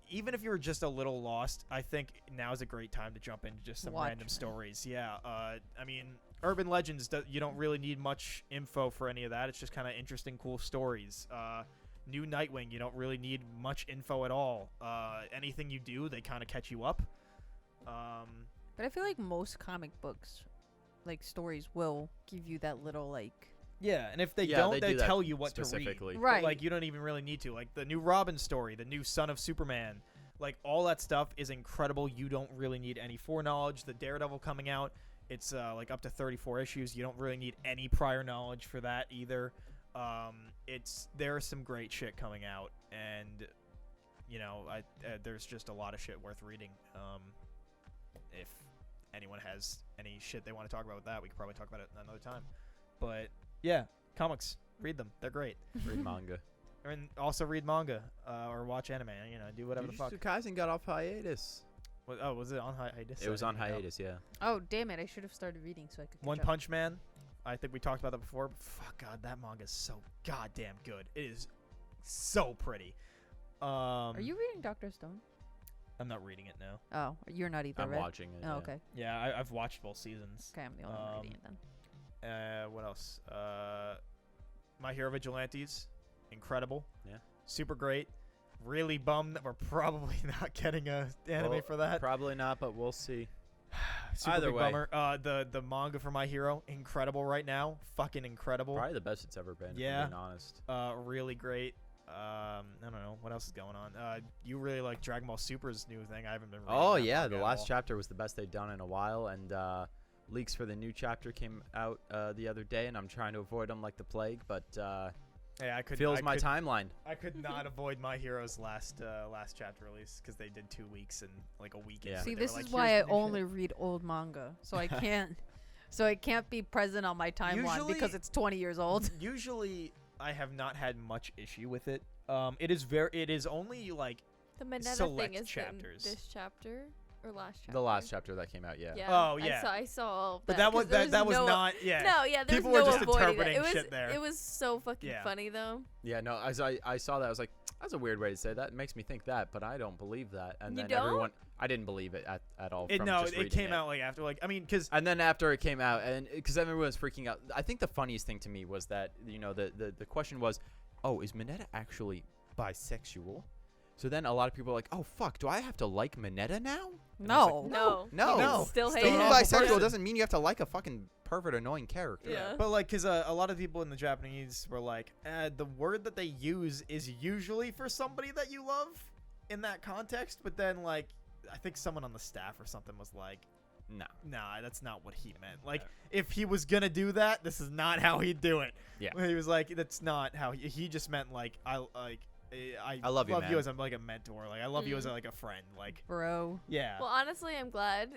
even if you were just a little lost, I think now is a great time to jump into just some Watch random it. stories. Yeah, I mean, Urban Legends, you don't really need much info for any of that. It's just kind of interesting, cool stories. New Nightwing, you don't really need much info at all. Anything you do, they kind of catch you up. But I feel like most comic books, like stories, will give you that little like. Yeah, and if they Yeah, don't, they they do that tell you what to read. specifically. Right. Like, you don't even really need to. Like, the new Robin story, the new Son of Superman, like, all that stuff is incredible. You don't really need any foreknowledge. The Daredevil coming out, it's, like, up to 34 issues. You don't really need any prior knowledge for that either. There's some great shit coming out, and, there's just a lot of shit worth reading. If anyone has any shit they want to talk about with that, we could probably talk about it another time. But yeah, comics, read them. They're great. Read manga. And also read manga or watch anime. Do whatever the fuck. Jujutsu Kaisen got off hiatus. Was it on hiatus? It was on hiatus, yeah. Oh damn it! I should have started reading so I could. One catch up. Punch Man. I think we talked about that before. But fuck, God, that manga is so goddamn good. It is so pretty. Are you reading Doctor Stone? I'm not reading it now. Oh, you're not either, I'm right? watching it. Oh, yeah. okay. Yeah, I've watched both seasons. Okay, I'm the only one reading it then. What else? My Hero Vigilantes, incredible. Yeah. Super great. Really bummed that we're probably not getting a anime Well, for that. Probably not, but we'll see. Super either big way. bummer. The manga for My Hero, incredible right now. Fucking incredible. Probably the best it's ever been, Yeah. if I'm being honest. Really great. I don't know what else is going on. You really like Dragon Ball Super's new thing. I haven't been. Reading Oh, that yeah, manga the at last all. chapter was the best they've done in a while, and leaks for the new chapter came out the other day, and I'm trying to avoid them like the plague, but Yeah, I could. fills I my could, timeline. I could not avoid My Hero's last chapter release because they did 2 weeks and like a weekend. Yeah. but See, they were this like, is why I "Here's the new only shit." read old manga, so I can't. So it can't be present on my timeline because Usually- it's 20 years old. Usually, I have not had much issue with it. It is only like The Mineta Select thing is chapters. in this chapter or last chapter. The last chapter that came out, yeah. Yeah. Oh, yeah. I saw all of But that. that was 'cause there that was no, not No, yeah, there's People no were just avoiding that. interpreting It was shit there. it was so fucking Yeah. funny though. Yeah, no, as I saw that, I was like, that's a weird way to say that. It makes me think that, but I don't believe that. And You then don't? everyone, I didn't believe it at all. It, from no, just it reading came out like after, like, I mean, because And then after it came out, and because everyone was freaking out, I think the funniest thing to me was that, you know, the question was, oh, is Mineta actually bisexual? So then a lot of people are like, oh, fuck, do I have to like Mineta now? And I was No. No. like, No. Still hate Still Being an it. awful bisexual person. doesn't mean you have to like a fucking pervert, annoying character. Yeah. but like, because a lot of people in the Japanese were like, the word that they use is usually for somebody that you love in that context, but then like, I think someone on the staff or something was like, No. nah, that's not what he meant. Like, if he was gonna do that, this is not how he'd do it. Yeah. He was like, that's not how he just meant like, I love you, man. as like a mentor. Like, I love you as like a friend. Like, Bro. yeah. Well, honestly, I'm glad.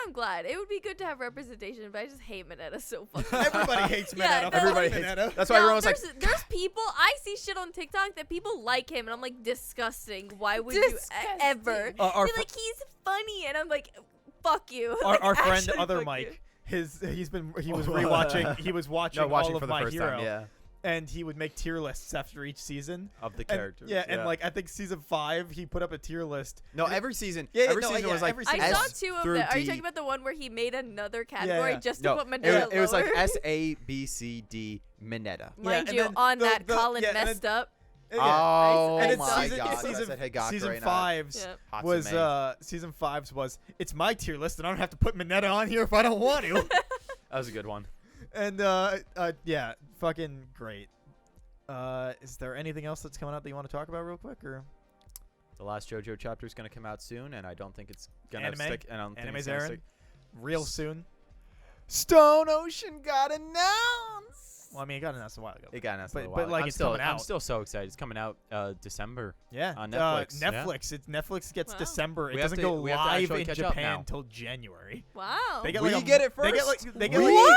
I'm glad. It would be good to have representation, but I just hate Mineta so fucking much. Everybody hates Yeah, Mineta. no, Everybody Fuck hates. Mineta. That's why No, everyone's like, there's people I see shit on TikTok that people like him, and I'm like, disgusting. Why would you ever? Our Be like, he's funny, and I'm like, fuck you. our, Like, our friend actually, other fuck Mike, he was Oh. rewatching. He was watching, watching all of for the My first Hero, time, yeah, and he would make tier lists after each season. of the And, characters. and like I think season 5, he put up a tier list. no, and every season, Yeah, every no, season yeah, was like every I season. saw S 2 of through them. Are you D. talking about the one where he made another category yeah. just No, to put it Mineta was, it was like lower? SABCD Mineta. Mind and you, then on the- that, the- Colin yeah, and messed up. Yeah. Oh and it's my season, god! season, That's a Higaki season right now. 5's Yeah. was Hatsume. season 5's was it's my tier list and I don't have to put Mineta on here if I don't want to. That was a good one. And yeah, fucking great. Is there anything else that's coming out that you want to talk about real quick, or The last JoJo chapter is gonna come out soon, and I don't think it's gonna Anime? stick. And I don't think Anime's it's gonna airing stick. real soon? Stone Ocean got announced. Well, I mean, it got announced a while ago. It got announced, but- a but, while. like, I'm it's still, coming I'm out. still so excited. It's coming out December. Yeah, On Netflix, yeah. Netflix. Netflix gets Wow. December. It We have doesn't to- go we have to live actually in catch up Japan now. until January. Wow. They get We like get it They get first. like they get We like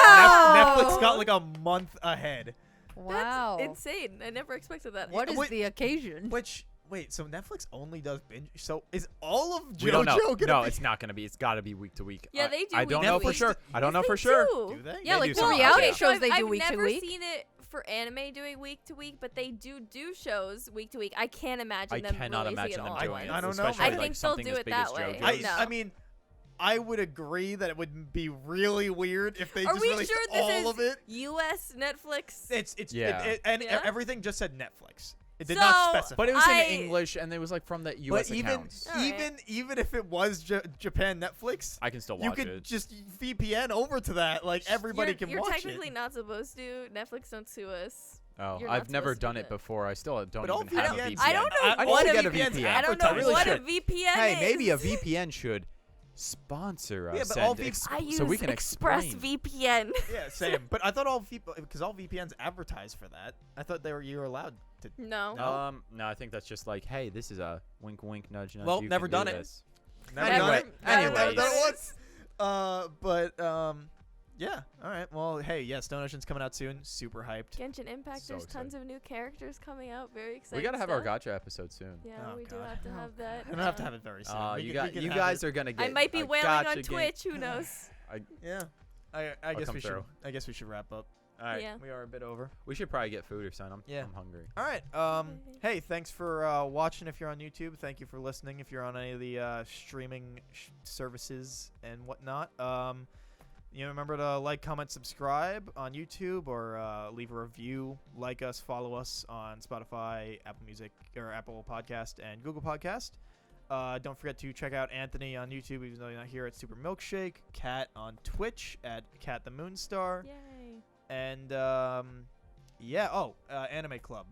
Wow. Netflix got like a month ahead. Wow. That's insane. I never expected that. What is wait- the occasion? Which wait, so Netflix only does binge. So is all of JoJo We don't know. gonna No, be? it's not gonna be. It's got to be week to week. Yeah, they do I don't week know to for week. sure. I don't know Yes, for they sure. do. Do they? Yeah, They like do for some- reality yeah. shows, they do I've week to never week. seen it for anime doing week to week, but they do shows week to week. I can't imagine I them cannot releasing imagine it them all doing at it. I once. don't know. especially I like think they'll something do as it big that as way. JoJo's. No. I mean, I would agree that it would be really weird if they Are just we released sure this all is of it. U.S. Netflix? Yeah. And Yeah? everything just said Netflix. It did So, not specify. But it was I- in English, and it was like from the U.S. But accounts. Alright. even if it was Japan Netflix, I can still watch you could it. just VPN over to that. Like everybody can You're watch technically it. not supposed to. Netflix don't sue us. Oh, you're I've not never supposed to done do it that. before. I still don't But all even have a VPNs VPN. I don't know I what need a to get a VPN. VPN. I don't know Advertise. what a Really VPN Hey, is. maybe a VPN should sponsor us. Yeah, but all and VPN I use so we can Express explain. VPN. Yeah, same. But I thought all because all VPNs advertise for that. I thought you were allowed to. No. No. I think that's just like, hey, this is a wink, wink, nudge, nudge. Well, you never can do done it. this. Never Anyway, done it. anyways. Never done it once. Yeah. All right. Well, hey, yeah, Stone Ocean's coming out soon. Super hyped. Genshin Impact. So There's excited. tons of new characters coming out. Very exciting. We gotta have our stuff. gotcha episode soon. Yeah, Oh, we do God. have to have that. I don't have to have it very soon. We You can- we got, can you have guys it. are gonna get. I might be a wailing gotcha on game. Twitch. Who knows? Yeah. I I'll guess come we should. through. I guess we should wrap up. All right, Yeah. We are a bit over. we should probably get food or something. Yeah. I'm hungry. All right. Hey, thanks for watching. If you're on YouTube, thank you for listening. If you're on any of the streaming services and whatnot, remember to like, comment, subscribe on YouTube, or leave a review. Like us, follow us on Spotify, Apple Music, or Apple Podcast, and Google Podcast. Don't forget to check out Anthony on YouTube, even though you're not here, at Super Milkshake. Kat on Twitch at Kat the Moonstar. Yay. And Anime Club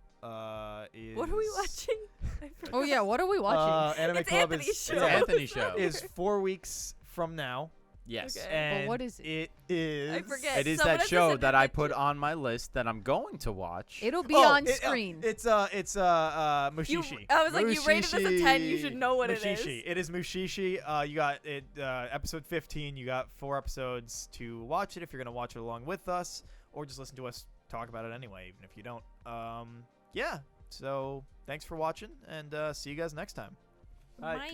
is. What are we watching? I Oh forgot. yeah, what are we watching? Anime It's Club Anthony's is show. It's an Anthony show. is 4 weeks from now. Yes. Okay. And what is it? It is. I forget. It is Someone that has to show send that me a I put picture. on my list that I'm going to watch. It'll be Oh, on it- screen. It's You, Mushishi. I was like, you rated this a 10. You should know what Mushishi. it is. It is Mushishi. You got it. Episode 15. You got 4 episodes to watch it if you're gonna watch it along with us, or just listen to us talk about it anyway, even if you don't. Yeah. So thanks for watching, and see you guys next time. Bye.